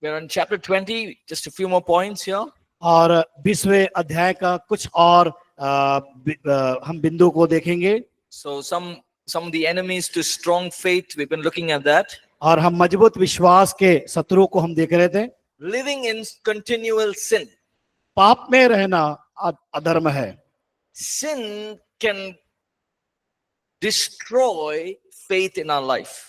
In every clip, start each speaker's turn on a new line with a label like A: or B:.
A: We're on chapter 20, just a few more points here.
B: और 20वें अध्याय का कुछ और हम बिंदु को देखेंगे.
A: So some of the enemies to strong faith, we've been looking at that.
B: और हम मजबूत विश्वास के शत्रुओं को हम देख रहे थे.
A: Living in continual sin.
B: पाप में रहना अधर्म है.
A: Sin can destroy faith in our life.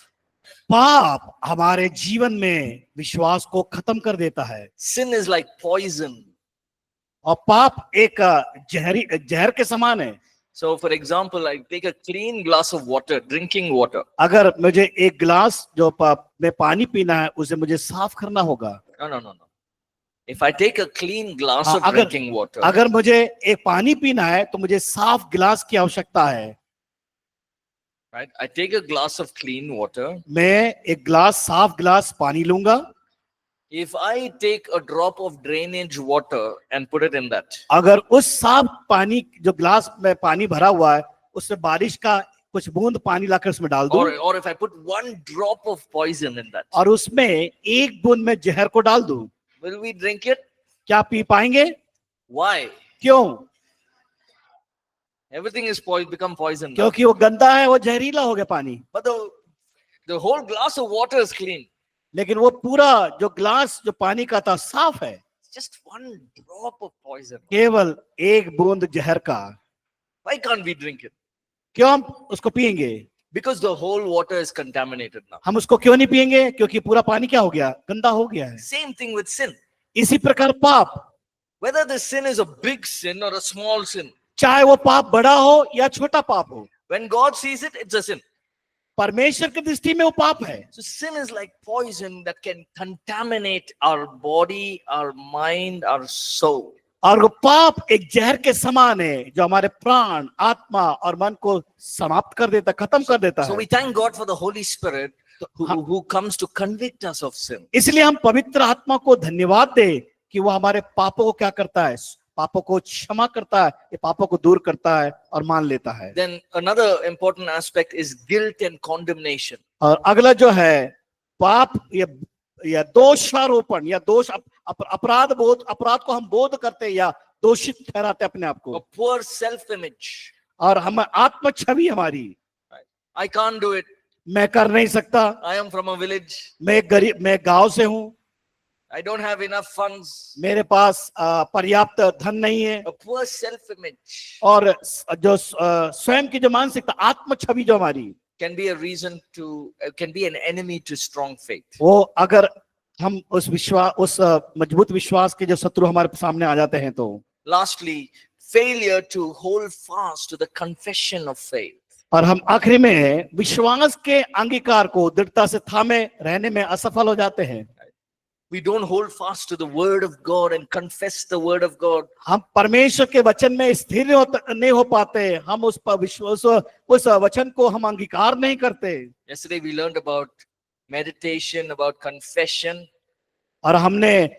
B: पाप हमारे जीवन में विश्वास को खत्म कर देता है.
A: Sin is like poison.
B: और पाप एक जहर के समान है.
A: So for example, I take a clean glass of water, drinking water.
B: अगर मुझे एक गिलास जो में पानी पीना है उसे मुझे साफ करना होगा.
A: No. If I take a clean glass of drinking water,
B: अगर मुझे एक पानी पीना है तो मुझे साफ गिलास की आवश्यकता है.
A: right? I take a glass of clean water.
B: मैं एक गिलास साफ गिलास पानी लूंगा.
A: If I take a drop of drainage water and put it in that,
B: अगर उस साफ पानी जो गिलास में पानी भरा हुआ है उसमें बारिश का कुछ बूंद पानी लाकर उसमें डाल दूं,
A: or if I put one drop of poison in that,
B: और उसमें एक बूंद में जहर को डाल दूं,
A: will we drink it?
B: क्या पी पाएंगे?
A: Why?
B: क्यों?
A: Everything is become poison.
B: क्योंकि वो गंदा है, वो जहरीला हो गया पानी.
A: But the whole glass of water is clean.
B: लेकिन वो पूरा जो ग्लास जो पानी का था साफ है.
A: Just one drop of poison.
B: केवल एक बूंद जहर का.
A: Why can't we drink it?
B: क्यों हम उसको पिएंगे?
A: Because the whole water is contaminated now.
B: हम उसको क्यों नहीं पिएंगे? क्योंकि पूरा पानी क्या हो गया? गंदा हो गया है.
A: Same thing with sin.
B: इसी प्रकार पाप,
A: Whether the sin is a big sin or a small sin,
B: चाहे वो पाप बड़ा हो या छोटा पाप हो,
A: when God sees it, it's a sin.
B: परमेश्वर की दृष्टि में वो पाप है.
A: So sin is like poison that can contaminate our body, our mind, our soul.
B: और वो पाप एक जहर के समान है जो हमारे प्राण, आत्मा और मन को समाप्त कर देता, खत्म कर देता
A: So
B: है.
A: we thank God for the Holy Spirit who comes to convict us of sin.
B: इसलिए हम पवित्र आत्मा को धन्यवाद दे कि वो हमारे पापों को क्या करता है? पापों को क्षमा करता है, ये पापों को दूर करता है और मान लेता है.
A: Then another important aspect is guilt and condemnation.
B: और अगला जो है पाप या दोषारोपण या दोष अपराध को हम बोध करते या दोषित ठहराते अपने आप को.
A: A poor self-image.
B: और हम आत्म छवि हमारी,
A: I can't do it.
B: मैं कर नहीं सकता.
A: I am from a village.
B: मैं गांव से हूँ.
A: I don't have enough funds.
B: मेरे पास पर्याप्त धन नहीं है.
A: A poor self-image
B: और जो स्वयं की जो मानसिकता, आत्म छवि जो हमारी,
A: can be a reason to can be an enemy to strong faith.
B: वो अगर हम उस मजबूत विश्वास के जो शत्रु हमारे सामने आ जाते हैं तो.
A: Lastly, failure to hold fast to the confession of faith.
B: और हम आखिरी में विश्वास के अंगीकार को दृढ़ता से थामे रहने में असफल हो जाते हैं.
A: We don't hold fast to the word of God and confess the word of God.
B: हम परमेश्वर के वचन में स्थिर नहीं हो पाते. हम उस वचन को हम अंगीकार नहीं करते.
A: Yesterday we learned about meditation, about confession.
B: और हमने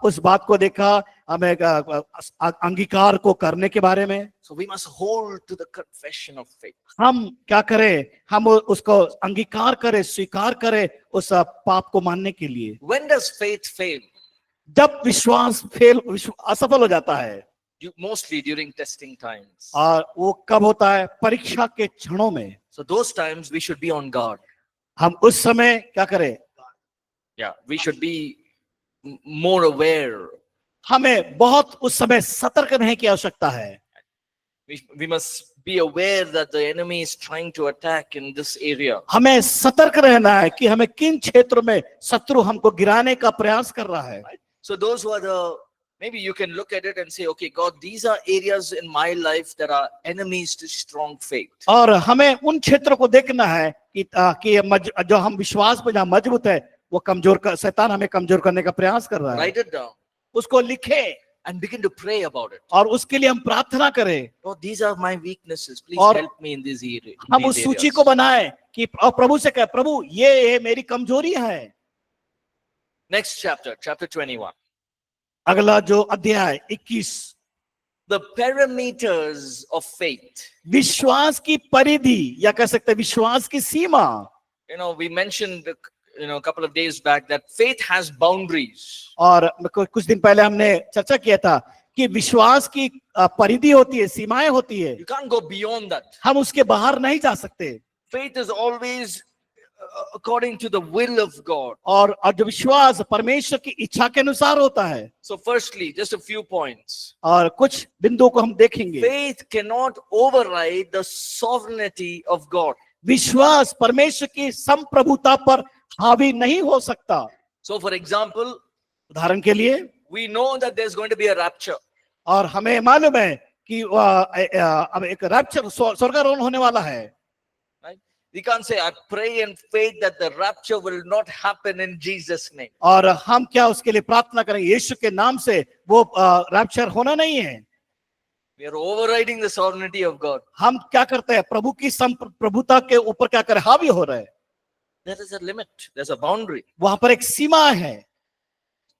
B: उस बात को देखा, हमें अंगीकार को करने के बारे में.
A: So we must hold to the confession of faith.
B: हम क्या करें? हम उसको अंगीकार करें, स्वीकार करें उस पाप को मानने के लिए.
A: When does faith fail?
B: जब विश्वास असफल हो जाता है.
A: Mostly during testing times.
B: और वो कब होता है? परीक्षा के क्षणों में.
A: So those times we should be on guard.
B: हम उस समय क्या करें?
A: Yeah, we should be more aware.
B: हमें बहुत उस समय सतर्क रहने की आवश्यकता है.
A: We must be aware that the enemy is trying to attack in this area.
B: हमें सतर्क रहना है कि हमें किन क्षेत्रों में शत्रु हमको गिराने का प्रयास कर रहा है.
A: So those who are maybe you can look at it and say, okay, God, these are areas in my life that are enemies to strong faith.
B: और हमें उन क्षेत्रों को देखना है कि जो हम विश्वास में जहाँ मजबूत है वो शैतान हमें कमजोर करने का प्रयास कर रहा है.
A: Write it down.
B: उसको लिखे
A: and begin to pray about it.
B: और उसके लिए हम प्रार्थना करें.
A: Lord, these are my weaknesses. Please
B: और
A: help me in this area.
B: हम उस सूची को बनाएं कि प्रभु से कहें, प्रभु ये मेरी कमजोरी है.
A: Next chapter, chapter 21.
B: अगला जो अध्याय 21.
A: The parameters of faith.
B: विश्वास की परिधि या कह सकते हैं विश्वास की सीमा.
A: We mentioned a couple of days back that faith has boundaries.
B: और कुछ दिन पहले हमने चर्चा किया था कि विश्वास की परिधि होती है, सीमाएं होती है,
A: You can't go beyond that.
B: हम उसके बाहर नहीं जा सकते।
A: Faith is always according to the will of God.
B: और जो विश्वास परमेश्वर की इच्छा के अनुसार होता है।
A: So firstly, just a few points.
B: और कुछ बिंदुओं को हम देखेंगे।
A: Faith cannot override the sovereignty of God.
B: विश्वास परमेश्वर की संप्रभुता पर हावी नहीं हो सकता।
A: So for example,
B: उदाहरण के लिए,
A: we know that there's going to be a rapture.
B: और हमें मालूम है कि अब एक रैप्चर, स्वर्गारोहण होने वाला है।
A: Right? We can't say, I pray in faith that the rapture will not happen in Jesus' name.
B: और हम क्या उसके लिए प्रार्थना करें यीशु के नाम से, वो रैप्चर होना नहीं है।
A: We are overriding the sovereignty of God.
B: हम क्या करते हैं, प्रभु की संप्रभुता के ऊपर क्या करें, हावी हो रहे हैं।
A: There is a limit. There's a boundary.
B: वहां पर एक सीमा है।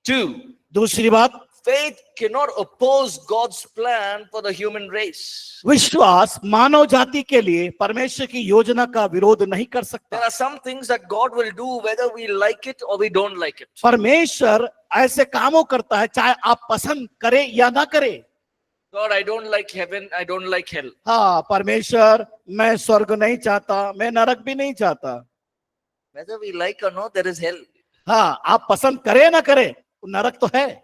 A: 2,
B: दूसरी बात,
A: faith cannot oppose God's plan for the human race.
B: विश्वास मानव जाति के लिए परमेश्वर की योजना का विरोध नहीं कर
A: There
B: सकता।
A: are some things that God will do whether we like it or we don't like it.
B: परमेश्वर ऐसे कामों करता है चाहे आप पसंद करें या ना करें।
A: God, I don't like heaven, I don't like hell.
B: हाँ, परमेश्वर, मैं स्वर्ग नहीं चाहता, मैं नरक भी नहीं चाहता।
A: Whether we like or not, there is hell.
B: हाँ, आप पसंद करें ना करें, नरक तो है।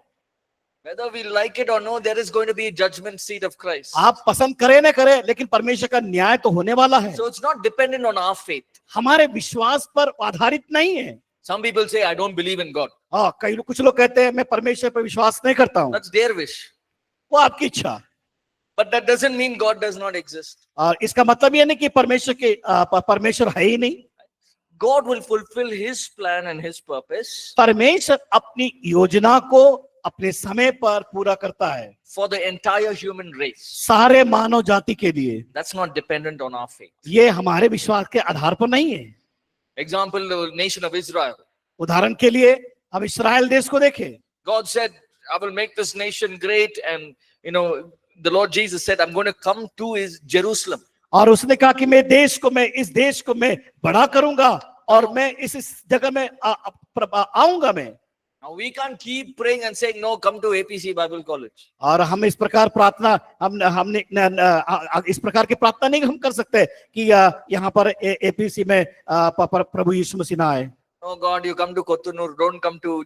A: Whether we like it or no, there is going to be a judgment seat of Christ.
B: आप पसंद करें ना करें, लेकिन परमेश्वर का न्याय तो होने वाला है।
A: So it's not dependent on our faith.
B: हमारे विश्वास पर आधारित नहीं है।
A: Some people say, I don't believe in God.
B: हाँ, कुछ लोग कहते हैं मैं परमेश्वर पर विश्वास नहीं करता हूँ।
A: That's their wish.
B: वो आपकी इच्छा।
A: But that doesn't mean God does not exist.
B: और इसका मतलब ये नहीं कि परमेश्वर है ही नहीं।
A: God will fulfill his plan and his purpose
B: परमेश्वर अपनी योजना को अपने समय पर पूरा करता है,
A: for the entire human race.
B: सारे मानव जाति के लिए।
A: That's not dependent on our faith.
B: ये हमारे विश्वास के आधार पर नहीं है।
A: Example, the nation of Israel.
B: उदाहरण के लिए हम इस्राएल देश को देखें।
A: God said, I will make this nation great. And, the Lord Jesus said, I'm going to come to his Jerusalem.
B: और उसने कहा कि इस देश को मैं बड़ा करूंगा और मैं इस जगह में आऊंगा मैं।
A: Now we can't keep praying and saying, no, come to APC Bible College.
B: और हम इस प्रकार प्रार्थना हमने इस प्रकार की प्रार्थना नहीं हम कर सकते कि यहाँ पर एपीसी में प्रभु यीशु मसीह ना आए।
A: Oh God, you come to Kottanur, don't come to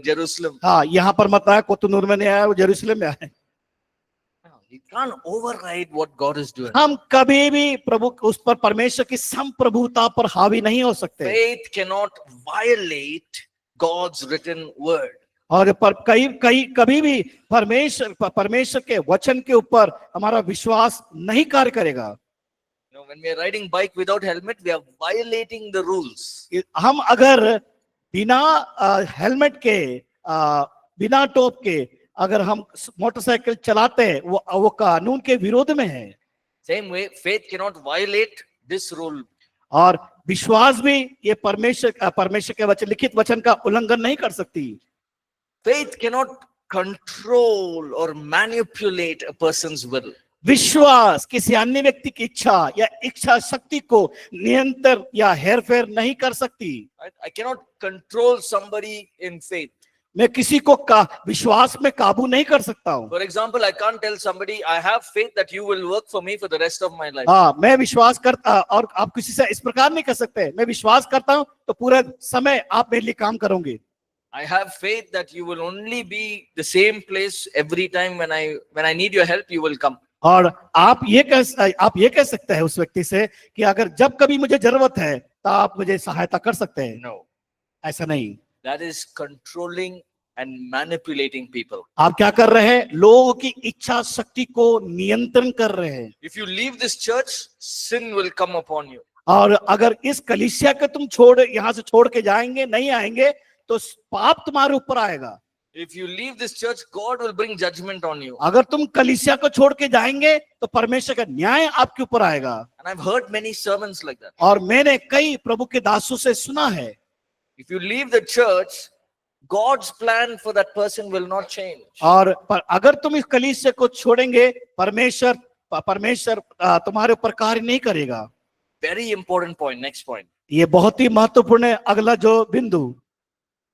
A: Jerusalem.
B: हाँ, यहाँ पर मत आए, कोतनूर में नहीं आया, वो जेरूशलेम में आए।
A: You can't override what God is doing.
B: हम कभी भी प्रभु उस पर परमेश्वर की संप्रभुता पर हावी नहीं हो सकते।
A: Faith cannot violate God's written word.
B: और कभी भी परमेश्वर के वचन के ऊपर हमारा विश्वास नहीं कार्य करेगा।
A: When we are riding bike without helmet, we are violating the rules.
B: हम अगर बिना हेलमेट के बिना टोप के अगर हम मोटरसाइकिल चलाते हैं, वो कानून के विरोध में है।
A: Same way, faith cannot violate this rule.
B: और विश्वास भी ये परमेश्वर के वचन, लिखित वचन का उल्लंघन नहीं कर सकती।
A: Faith cannot control or manipulate a person's will.
B: विश्वास किसी अन्य व्यक्ति की इच्छा या इच्छा शक्ति को नियंत्रण या हेरफेर नहीं कर सकती।
A: I cannot control somebody in faith.
B: मैं किसी को विश्वास में काबू नहीं कर सकता हूँ।
A: For example, I can't tell somebody, I have faith that you will work for me for the rest of my life.
B: हाँ, मैं विश्वास करता, और आप किसी से इस प्रकार नहीं कर सकते मैं विश्वास करता हूँ तो पूरा समय आप मेरे लिए काम करोगे।
A: I have faith that you will only be the same place every time when I need your help, you will come.
B: और आप ये कह सकते हैं उस व्यक्ति से कि अगर जब कभी मुझे जरूरत है तो आप मुझे सहायता कर सकते हैं।
A: No,
B: ऐसा नहीं।
A: that is controlling and manipulating people.
B: आप क्या कर रहे हैं? लोगों की इच्छा शक्ति को नियंत्रण कर रहे हैं।
A: If you leave this church, sin will come upon you.
B: और अगर इस कलीसिया के तुम यहाँ से छोड़ के जाएंगे, नहीं आएंगे, तो पाप तुम्हारे ऊपर आएगा।
A: If you leave this church, God will bring judgment on you.
B: अगर तुम कलीसिया को छोड़ के जाएंगे तो परमेश्वर का न्याय आपके ऊपर आएगा।
A: And I've heard many sermons like that.
B: और मैंने कई प्रभु के दासों से सुना है।
A: If you leave the church, God's plan for that person will not change.
B: और अगर तुम इस कलीसिया को छोड़ेंगे, परमेश्वर तुम्हारे ऊपर कार्य नहीं करेगा।
A: Very important point. Next point.
B: ये बहुत ही महत्वपूर्ण है। अगला जो बिंदु,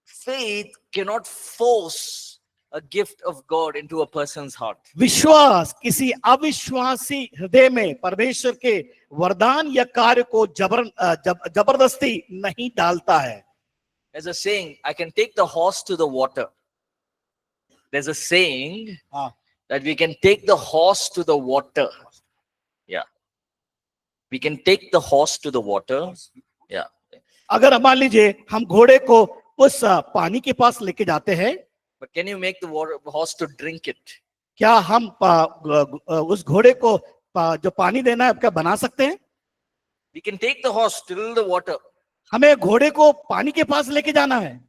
A: Faith cannot force a gift of God into a person's heart.
B: विश्वास किसी अविश्वासी हृदय में परमेश्वर के वरदान या कार्य को जबरदस्ती नहीं डालता है।
A: There's a saying, I can take the horse to the water. There's a saying
B: हाँ,
A: that we can take the horse to the water. Yeah. We can take the horse to the water. Yeah.
B: अगर मान लीजिए हम घोड़े को उस पानी के पास लेके जाते हैं,
A: But can you make the horse to drink it?
B: क्या हम उस घोड़े को जो पानी देना है क्या बना सकते हैं?
A: We can take the horse till the water,
B: हमें घोड़े को पानी के पास लेके जाना है,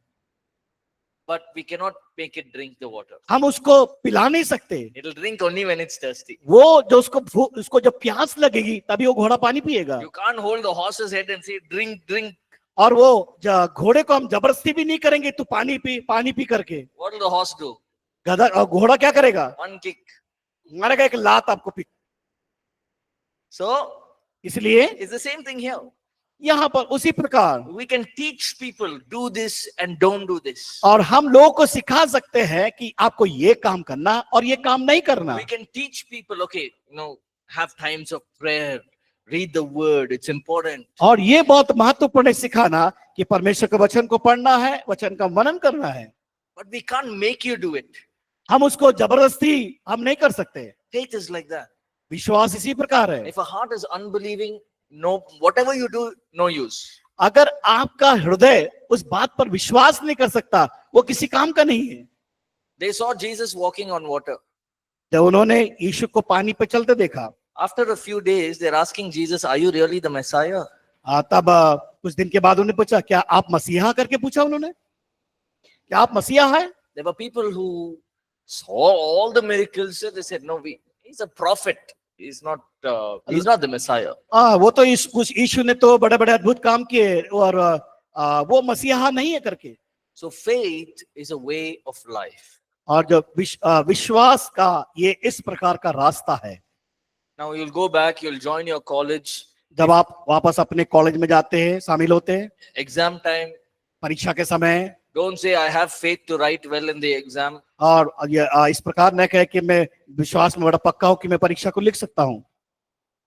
A: but we cannot make it drink the water.
B: हम उसको पिला नहीं सकते।
A: It'll drink only when it's thirsty.
B: वो जो उसको जब प्यास लगेगी तभी वो घोड़ा पानी पिएगा।
A: You can't hold the horse's head and say, drink, drink.
B: और वो घोड़े को हम जबरदस्ती भी नहीं करेंगे, तू पानी पी करके।
A: What will the horse do?
B: गधा और घोड़ा क्या करेगा?
A: One kick.
B: मारेगा, एक लात आपको पी।
A: So,
B: इसलिए
A: it's the same thing here.
B: यहाँ पर उसी प्रकार
A: We can teach people, do this and don't do this.
B: और हम लोगों को सिखा सकते हैं कि आपको ये काम करना और ये काम नहीं करना।
A: We can teach people, okay, have times of prayer, read the word, it's important.
B: और ये बहुत महत्वपूर्ण है सिखाना कि परमेश्वर के वचन को पढ़ना है, वचन का मनन करना है।
A: But we can't make you do it.
B: हम उसको जबरदस्ती हम नहीं कर सकते।
A: Faith is like that.
B: विश्वास इसी प्रकार है।
A: If a heart is unbelieving, no, whatever you do, no use.
B: अगर आपका हृदय उस बात पर विश्वास नहीं कर सकता, वो किसी काम का नहीं है।
A: They saw Jesus walking on water.
B: जब उन्होंने यीशु को पानी पे चलते देखा,
A: After a few days, they're asking Jesus, are you really the Messiah?
B: तब कुछ दिन के बाद उन्होंने पूछा, क्या आप मसीहा करके पूछा उन्होंने, क्या आप मसीहा है?
A: There were people who saw all the miracles. So they said, no, he's a prophet. He's not the Messiah.
B: वो तो यीशु ने तो बड़े बड़े अद्भुत काम किए और वो मसीहा नहीं है करके।
A: So faith is a way of life.
B: और जो विश्वास का ये इस प्रकार का रास्ता है।
A: Now you'll go back, you'll join your college.
B: जब आप वापस अपने कॉलेज में जाते हैं, शामिल होते हैं,
A: Exam time.
B: परीक्षा के समय,
A: Don't say I have faith to write well in the exam.
B: और ये इस प्रकार न कहे कि मैं विश्वास में बड़ा पक्का हूं कि मैं परीक्षा को लिख सकता हूं।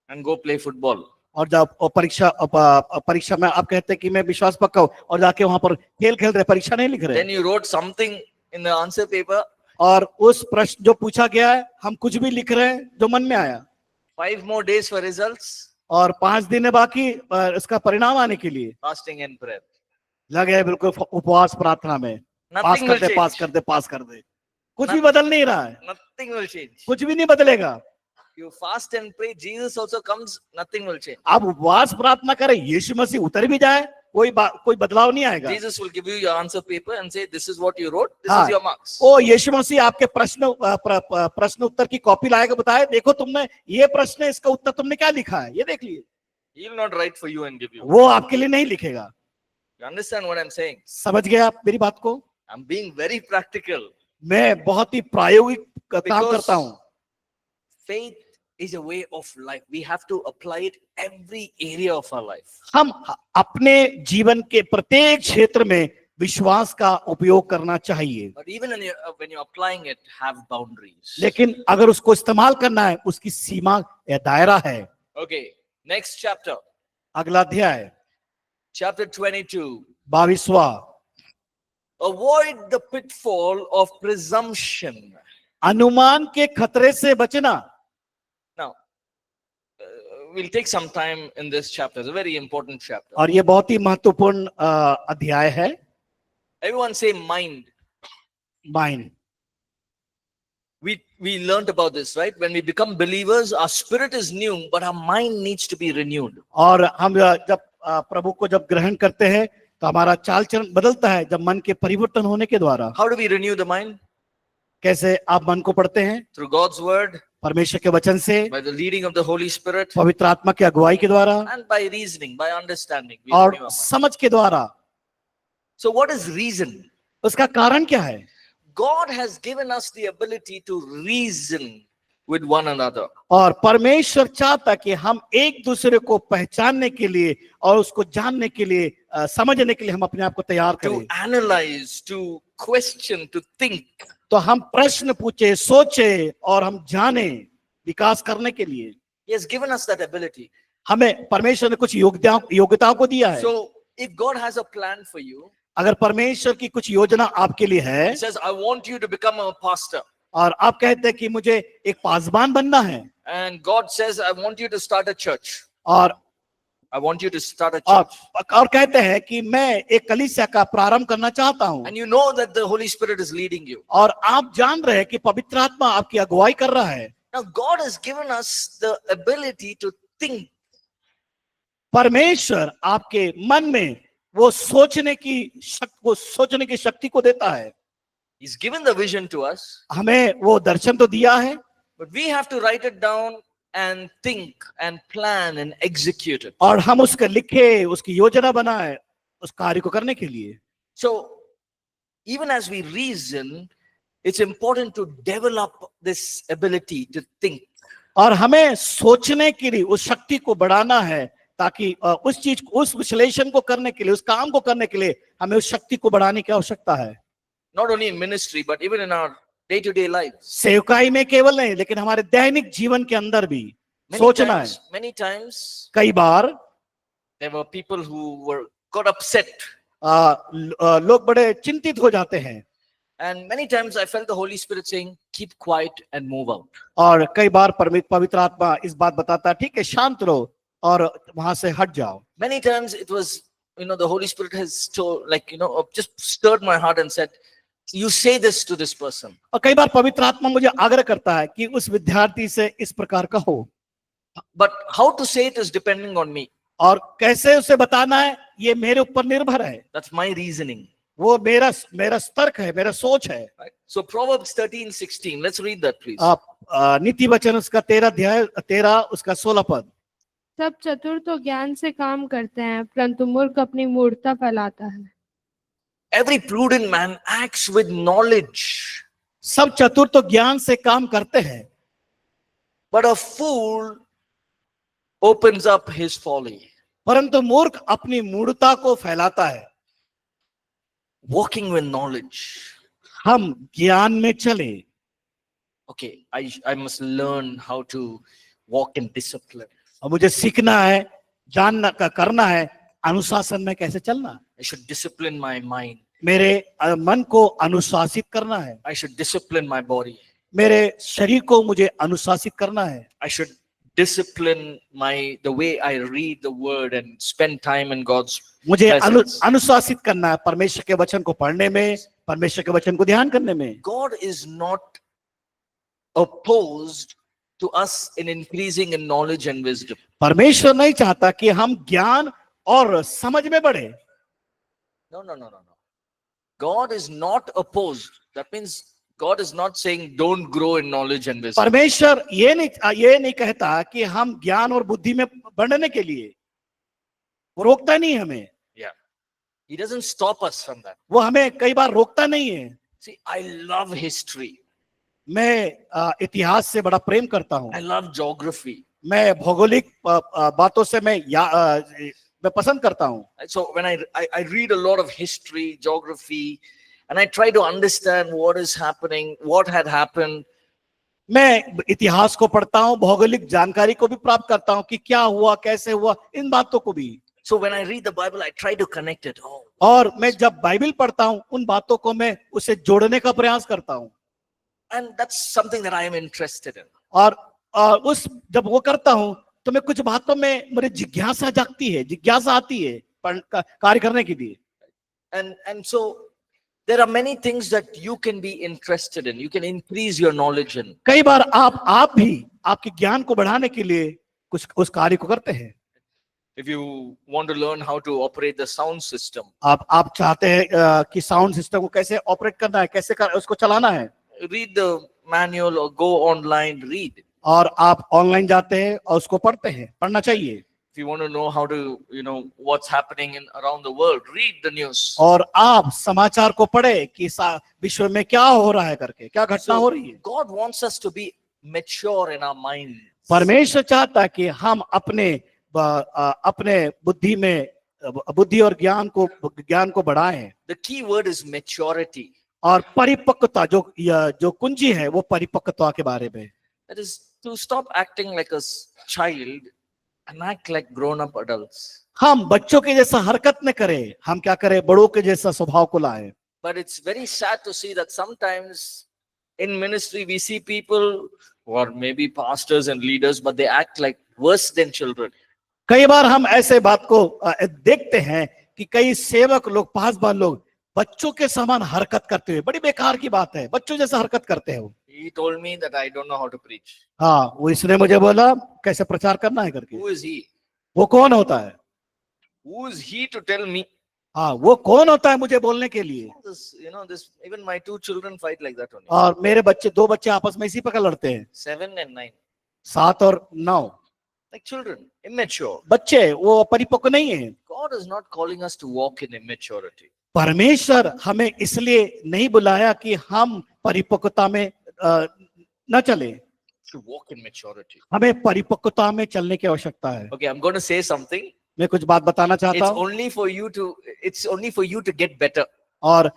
A: And go play football.
B: और जब परीक्षा में आप कहते हैं कि मैं विश्वास पक्का हूं और जाके वहां पर खेल खेल रहे, परीक्षा नहीं लिख रहे।
A: Then you wrote something in the answer paper.
B: और उस प्रश्न जो पूछा गया है, हम कुछ भी लिख रहे हैं जो मन में आया।
A: 5 more days for results.
B: और 5 दिन बाकी इसका परिणाम आने के लिए।
A: Fasting and prayer.
B: लगे बिल्कुल उपवास प्रार्थना में, पास
A: Nothing will
B: कर
A: change.
B: दे पास कर दे। कुछ भी बदल नहीं रहा है,
A: Nothing will change.
B: कुछ भी नहीं बदलेगा।
A: You fast and pray, Jesus also comes, nothing will change.
B: आप उपवास प्रार्थना करें, यीशु मसीह उतर भी जाए, कोई बदलाव नहीं आएगा।
A: Jesus will give you your answer paper and say, this is what you wrote, this
B: हाँ,
A: is your marks.
B: ओ यीशु मसीह आपके प्रश्न उत्तर की कॉपी लाएगा, बताए देखो तुमने ये प्रश्न है, इसका उत्तर तुमने क्या लिखा है, ये देख लिए।
A: He will not write for you and give you.
B: वो आपके लिए नहीं लिखेगा।
A: You understand what I'm saying?
B: समझ गए आप मेरी बात को?
A: I'm being very practical.
B: मैं बहुत ही प्रायोगिक काम
A: Because
B: करता हूँ।
A: faith is a way of life. We have to apply it every area of our life.
B: हम अपने जीवन के प्रत्येक क्षेत्र में विश्वास का उपयोग करना चाहिए,
A: But even when you're applying it, have boundaries.
B: लेकिन अगर उसको इस्तेमाल करना है, उसकी सीमा या दायरा है।
A: Okay, next chapter.
B: अगला अध्याय
A: Chapter 22.
B: 22वां,
A: Avoid the pitfall of presumption.
B: अनुमान के खतरे से बचना।
A: Now, we'll take some time in this chapter. It's a very important chapter.
B: और ये बहुत ही महत्वपूर्ण अध्याय है।
A: Everyone say mind.
B: Mind,
A: We learned about this, right? When we become believers, our spirit is new, but our mind needs to be renewed.
B: और हम जब प्रभु को जब ग्रहण करते हैं तो हमारा चाल चलन बदलता है जब मन के परिवर्तन होने के द्वारा।
A: How do we renew the mind?
B: कैसे आप मन को पढ़ते हैं?
A: Through God's word,
B: परमेश्वर के वचन से,
A: by the leading of the Holy Spirit,
B: पवित्र आत्मा की अगुवाई के द्वारा
A: and by reasoning, by understanding. We
B: और
A: renew our mind.
B: समझ के द्वारा।
A: So what is reason?
B: उसका कारण क्या है?
A: God has given us the ability to reason with one another.
B: और परमेश्वर चाहता कि हम एक दूसरे को पहचानने के लिए और उसको जानने के लिए समझने के लिए हम अपने आप को तैयार
A: To
B: करें।
A: analyze, to question, to think.
B: तो हम प्रश्न पूछे, सोचे और हम जाने, विकास करने के लिए
A: He has given us that ability.
B: हमें परमेश्वर ने कुछ योग्यताओं को दिया है।
A: So if God has a plan for you,
B: अगर परमेश्वर की कुछ योजना आपके लिए है
A: He says, I want you to become a pastor.
B: और आप कहते हैं कि मुझे एक पासबान बनना है,
A: And God says, I want you to start a church.
B: और
A: I want you to start a church.
B: और कहते हैं कि मैं एक कलीसिया का प्रारंभ करना चाहता हूं,
A: And you know that the Holy Spirit is leading you.
B: और आप जान रहे हैं कि पवित्र आत्मा आपकी अगुवाई कर रहा है।
A: Now, God has given us the ability to think.
B: परमेश्वर आपके मन में वो सोचने की शक्ति को देता है।
A: He's given the vision to us,
B: हमें वो दर्शन तो दिया है,
A: but we have to write it down and think and plan and execute it.
B: और हम उसके लिखे, उसकी योजना बनाए उस कार्य को करने के लिए।
A: So, even as we reason, it's important to develop this ability to think.
B: और हमें सोचने के लिए उस शक्ति को बढ़ाना है, ताकि उस चीज को, उस विश्लेषण को करने के लिए, उस काम को करने के लिए हमें उस शक्ति को बढ़ाने की आवश्यकता है।
A: Not only in ministry, but even in our day-to-day life.
B: सेवकाई में केवल नहीं, लेकिन हमारे दैनिक जीवन के अंदर भी सोचना है।
A: Many times,
B: कई बार
A: there were people who got upset.
B: लोग बड़े चिंतित हो जाते हैं,
A: And many times I felt the Holy Spirit saying, keep quiet and move out.
B: और कई बार पवित्र आत्मा इस बात बताता है, ठीक है शांत रहो और वहां से हट जाओ।
A: Many times it was, the Holy Spirit has told, just stirred my heart and said, you say this to this person.
B: और कई बार पवित्र आत्मा मुझे आग्रह करता है कि उस विद्यार्थी से इस प्रकार का हो,
A: But how to say it is depending on me.
B: और कैसे उसे बताना है ये मेरे ऊपर निर्भर है।
A: That's my reasoning.
B: वो मेरा तर्क है, मेरा सोच है।
A: Right? So Proverbs 13:16, let's read that please.
B: आप नीति वचन उसका 13 उसका 16 पद।
C: सब चतुर तो ज्ञान से काम करते हैं, परंतु मूर्ख अपनी मूर्खता फैलाता है।
A: Every prudent man acts with knowledge,
B: सब चतुर तो ज्ञान से काम करते हैं,
A: but a fool opens up his folly.
B: परंतु मूर्ख अपनी मूढ़ता को फैलाता है।
A: Walking with knowledge.
B: हम ज्ञान में चले।
A: Okay, I must learn how to walk in discipline.
B: और मुझे सीखना है, जानना का करना है, अनुशासन में कैसे चलना।
A: I should discipline my mind.
B: मेरे मन को अनुशासित करना है,
A: I should discipline my body.
B: मेरे शरीर को मुझे अनुशासित करना है।
A: I should discipline the way I read the word and spend time in God's
B: मुझे
A: presence.
B: अनुशासित करना है परमेश्वर के वचन को पढ़ने में, परमेश्वर के वचन को ध्यान करने में।
A: God is not opposed to us in increasing in knowledge and wisdom.
B: परमेश्वर नहीं चाहता कि हम ज्ञान और समझ में बढ़े।
A: No. God is not opposed. That means God is not saying don't grow in knowledge and wisdom.
B: परमेश्वर ये नहीं कहता कि हम ज्ञान और बुद्धि में बढ़ने के लिए, वो रोकता नहीं हमें।
A: Yeah. He doesn't stop us from that.
B: वो हमें कई बार रोकता नहीं है।
A: See, I love history.
B: मैं इतिहास से बड़ा प्रेम करता हूँ।
A: I love geography.
B: मैं भौगोलिक बातों से मैं पसंद करता हूँ।
A: So when I read a lot of history, geography, and I try to understand what is happening, what had happened.
B: मैं इतिहास को पढ़ता हूँ, भौगोलिक जानकारी को भी प्राप्त करता हूँ कि क्या हुआ, कैसे हुआ, इन बातों को भी।
A: So when I read the Bible, I try to connect it.
B: और मैं जब बाइबल पढ़ता हूँ, उन बातों को मैं उसे जोड़ने का प्रयास करता हूँ।
A: And that's something that I am interested in.
B: और जब वो करता हूँ तो मैं कुछ बातों में मेरी जिज्ञासा जागती है, जिज्ञासा आती है कार्य करने के लिए।
A: And so there are many things that you can be interested in. You can increase your knowledge in.
B: कई बार आप भी आपके ज्ञान को बढ़ाने के लिए कुछ उस कार्य को करते हैं।
A: If you want to learn how to operate the sound system,
B: आप चाहते हैं कि साउंड सिस्टम को कैसे ऑपरेट करना है, कैसे उसको चलाना है,
A: read the manual or go online, read.
B: और आप ऑनलाइन जाते हैं और उसको पढ़ते हैं, पढ़ना चाहिए।
A: If you want to know how to, what's happening around the world, read the news.
B: और आप समाचार को पढ़े कि विश्व में क्या हो रहा है करके, क्या घटना हो रही है।
A: God wants us to be mature in our minds.
B: परमेश्वर चाहता है कि हम अपने बुद्धि और ज्ञान को बढ़ाएं।
A: The key word is maturity.
B: और परिपक्वता जो कुंजी है वो परिपक्वता के बारे में।
A: That is to stop acting like a child and act like grown-up adults.
B: हम बच्चों के जैसा हरकत न करें, हम क्या करें, बड़ों के जैसा स्वभाव को लाएं।
A: But it's very sad to see that sometimes in ministry we see people who are maybe pastors and leaders, but they act like worse than children.
B: कई बार हम ऐसे बात को देखते हैं कि कई सेवक लोग, पासवान लोग बच्चों के समान हरकत करते हुए, बड़ी बेकार की बात है, बच्चों जैसा हरकत करते हैं।
A: He told me that I don't know how to preach.
B: हाँ, वो इसने मुझे बोला कैसे प्रचार करना है करके।
A: Who is he?
B: वो कौन होता है?
A: Who is he to tell me?
B: हाँ, वो कौन होता है मुझे बोलने के लिए?
A: This even my 2 children fight like that only.
B: और मेरे दो बच्चे आपस में इसी प्रकार लड़ते हैं,
A: 7 and 9.
B: 7 और 9।
A: Like children, immature.
B: बच्चे वो परिपक्व नहीं है।
A: God is not calling us to walk in immaturity.
B: परमेश्वर हमें इसलिए नहीं बुलाया कि हम परिपक्वता में न चले,
A: To walk in maturity.
B: हमें परिपक्वता में चलने की आवश्यकता है।
A: Okay, I'm going to say something.
B: मैं कुछ बात बताना चाहता
A: It's
B: हूँ,
A: only for you to get better.
B: और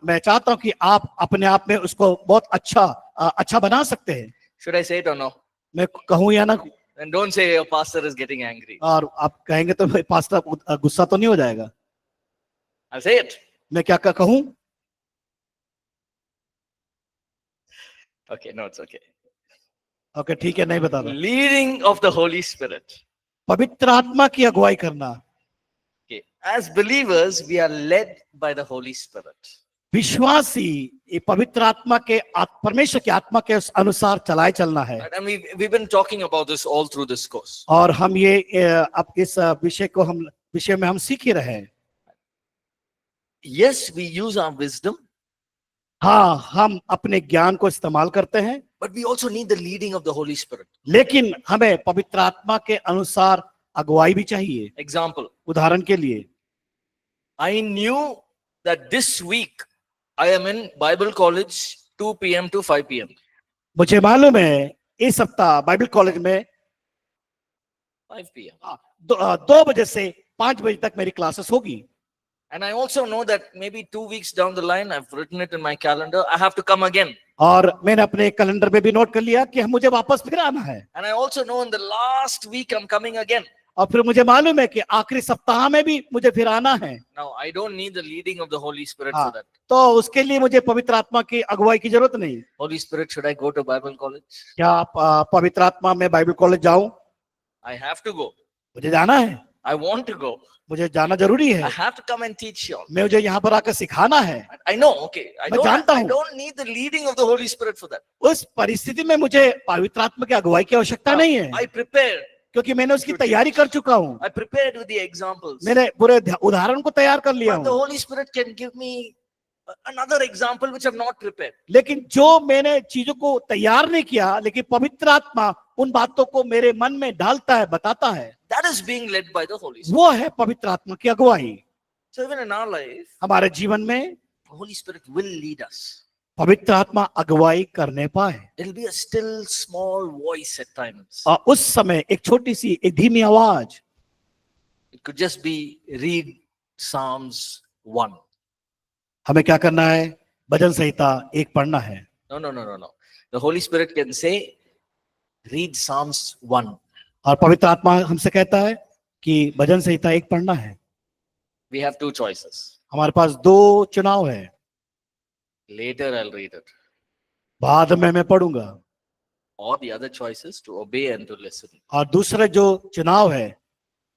B: मैं चाहता हूँ कि आप अपने आप में उसको बहुत अच्छा बना सकते हैं।
A: Should I say it or no?
B: मैं कहूँ या ना?
A: And don't say your pastor is getting angry.
B: और आप कहेंगे तो पास्टर गुस्सा तो नहीं हो जाएगा?
A: I'll say it.
B: मैं क्या कहूँ?
A: Okay, no, it's okay.
B: Okay, ठीक है, नहीं बता रहा।
A: Leading of the Holy Spirit.
B: पवित्र आत्मा की अगुवाई करना।
A: Okay, as believers, we are led by the Holy Spirit.
B: विश्वासी ये पवित्र आत्मा के परमेश्वर की आत्मा के अनुसार चलाए चलना है।
A: And we've been talking about this all through this course.
B: और हम ये अब इस विषय में हम सीख ही रहे हैं।
A: Yes, we use our wisdom,
B: हाँ, हम अपने ज्ञान को इस्तेमाल करते हैं,
A: but we also need the leading of the Holy Spirit.
B: लेकिन हमें पवित्र आत्मा के अनुसार अगुवाई भी चाहिए।
A: Example,
B: उदाहरण के लिए,
A: I knew that this week I am in Bible college 2 p.m. to 5 p.m.
B: मुझे मालूम है इस सप्ताह बाइबल कॉलेज में
A: 5 p.m.
B: 2 बजे से 5 बजे तक मेरी क्लासेस होगी।
A: And I also know that maybe 2 weeks down the line, I've written it in my calendar, I have to come again.
B: और मैंने अपने कैलेंडर में भी नोट कर लिया कि मुझे वापस फिर आना है।
A: And I also know in the last week I'm coming again.
B: और फिर मुझे मालूम है कि आखिरी सप्ताह में भी मुझे फिर आना है।
A: Now, I don't need the leading of the Holy Spirit
B: हाँ,
A: for that.
B: तो उसके लिए मुझे पवित्र आत्मा की अगुवाई की जरूरत नहीं।
A: Holy Spirit, should I go to Bible college?
B: क्या पवित्र आत्मा में बाइबल कॉलेज जाऊं?
A: I have to go.
B: मुझे जाना है,
A: I want to go.
B: मुझे जाना जरूरी
A: I
B: है।
A: have to come and teach you all.
B: मुझे यहाँ पर आकर सिखाना है।
A: I know, okay. I
B: मैं जानता हूँ।
A: don't need the leading of the Holy Spirit for that.
B: उस परिस्थिति में मुझे पवित्र आत्मा की अगुवाई की आवश्यकता नहीं है,
A: I prepared.
B: क्योंकि मैंने उसकी तैयारी कर चुका हूँ।
A: I prepared with the examples.
B: मैंने पूरे उदाहरण को तैयार कर लिया
A: But the
B: हूँ।
A: Holy Spirit can give me another example which I've not prepared.
B: लेकिन जो मैंने चीजों को तैयार नहीं किया, लेकिन पवित्र आत्मा उन बातों को मेरे मन में डालता है, बताता है,
A: That is being led by the Holy Spirit.
B: वो है पवित्र आत्मा की अगुवाई।
A: So even in our life,
B: हमारे जीवन में
A: the Holy Spirit will lead us.
B: पवित्र आत्मा अगुवाई करने पाए।
A: It'll be a still small voice at times.
B: और उस समय एक छोटी सी एक धीमी आवाज,
A: It could just be read Psalms 1.
B: हमें क्या करना है? भजन संहिता 1 पढ़ना है।
A: No. The Holy Spirit can say, read Psalms 1.
B: और पवित्र आत्मा हमसे कहता है कि भजन संहिता 1 पढ़ना है।
A: We have 2 choices.
B: हमारे पास 2 चुनाव है।
A: Later I'll read it.
B: बाद में मैं पढ़ूंगा।
A: Or the other choice is to obey and to listen.
B: और दूसरा जो चुनाव है,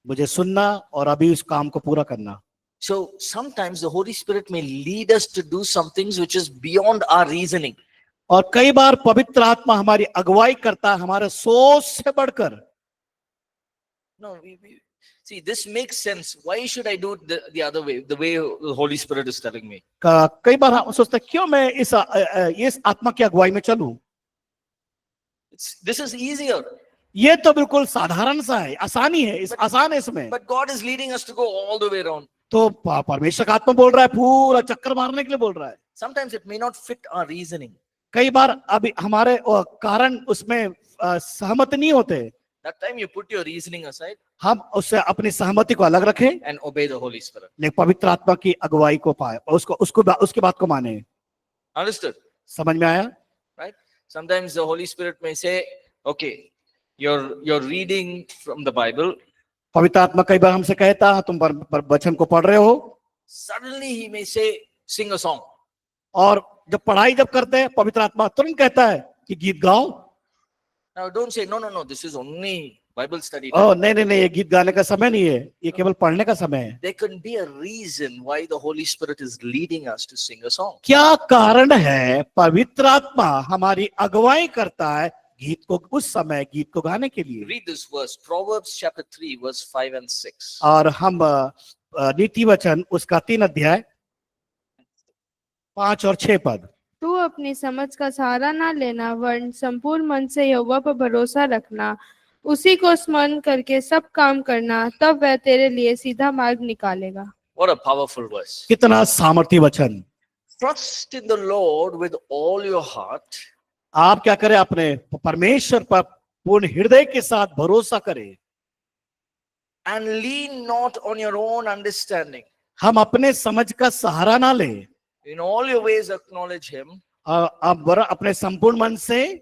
B: मुझे सुनना और अभी उस काम को पूरा करना।
A: So sometimes the Holy Spirit may lead us to do some things which is beyond our reasoning.
B: और कई बार पवित्र आत्मा हमारी अगुवाई करता है हमारे सोच से बढ़कर।
A: No, see, this makes sense. Why should I do it the other way, the way the Holy Spirit is telling me?
B: कई बार हम सोचते हैं क्यों मैं इस आत्मा की अगुवाई में चलूं?
A: This is easier.
B: ये तो बिल्कुल साधारण सा है, आसानी है, आसान है इसमें।
A: But God is leading us to go all the way around.
B: तो परमेश्वर का आत्मा बोल रहा है पूरा चक्कर मारने के लिए बोल रहा है।
A: Sometimes it may not fit our reasoning.
B: कई बार अभी हमारे कारण उसमें सहमत नहीं होते,
A: That time you put your reasoning aside
B: हम उससे अपनी सहमति को अलग रखें,
A: and obey the Holy Spirit.
B: लेकिन पवित्र आत्मा की अगुवाई को पाए, उसको उसको उसकी बात को माने।
A: Understood?
B: समझ में आया?
A: Right? Sometimes the Holy Spirit may say, okay, you're reading from the Bible.
B: पवित्र आत्मा कई बार हमसे कहता तुम वचन को पढ़ रहे हो,
A: Suddenly he may say, sing a song.
B: और जब पढ़ाई जब करते हैं पवित्र आत्मा तुरंत कहता है कि गीत गाओ।
A: Now don't say, no, this is only Bible study.
B: ओह नहीं, ये गीत गाने का समय नहीं है, ये केवल पढ़ने का समय है।
A: There can be a reason why the Holy Spirit is leading us to sing a song.
B: क्या कारण है पवित्र आत्मा हमारी अगुवाई करता है गीत को, उस समय गीत को गाने के लिए?
A: Read this verse, Proverbs chapter 3, verse 5 and 6.
B: और हम नीति वचन उसका 3 अध्याय 5 और 6 पद।
C: तू अपनी समझ का सहारा ना लेना, वरन संपूर्ण मन से यहोवा पर भरोसा रखना, उसी को स्मरण करके सब काम करना, तब वह तेरे लिए सीधा मार्ग निकालेगा।
A: What a powerful verse.
B: कितना सामर्थ्य वचन।
A: Trust in the Lord with all your heart
B: आप क्या करें, अपने परमेश्वर पर पूर्ण हृदय के साथ भरोसा करें,
A: and lean not on your own understanding.
B: हम अपने समझ का सहारा ना लें,
A: In all your ways acknowledge him
B: आप अपने संपूर्ण मन से,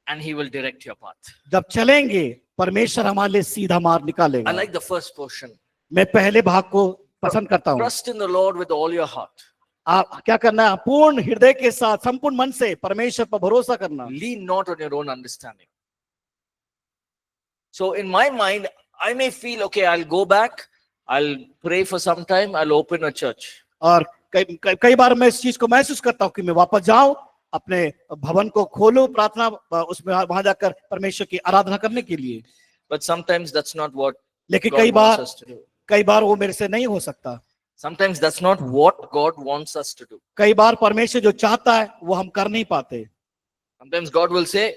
A: and he will direct your path.
B: जब चलेंगे परमेश्वर हमारे लिए सीधा मार्ग
A: I
B: निकालेगा।
A: like the first portion.
B: मैं पहले भाग को पसंद करता हूँ।
A: Trust in the Lord with all your heart.
B: आप क्या करना है, पूर्ण हृदय के साथ संपूर्ण मन से परमेश्वर पर भरोसा करना।
A: Lean not on your own understanding. So in my mind, I may feel, okay, I'll go back, I'll pray for some time, I'll open a church.
B: और कई बार मैं इस चीज को महसूस करता हूँ कि मैं वापस जाऊं, अपने भवन को खोलूं, प्रार्थना उसमें वहां जाकर परमेश्वर की आराधना करने के लिए।
A: But sometimes that's not what
B: लेकिन
A: God wants us to do.
B: कई बार वो मेरे से नहीं हो सकता।
A: Sometimes that's not what God wants us to do.
B: कई बार परमेश्वर जो चाहता है वो हम कर नहीं पाते।
A: Sometimes God will say,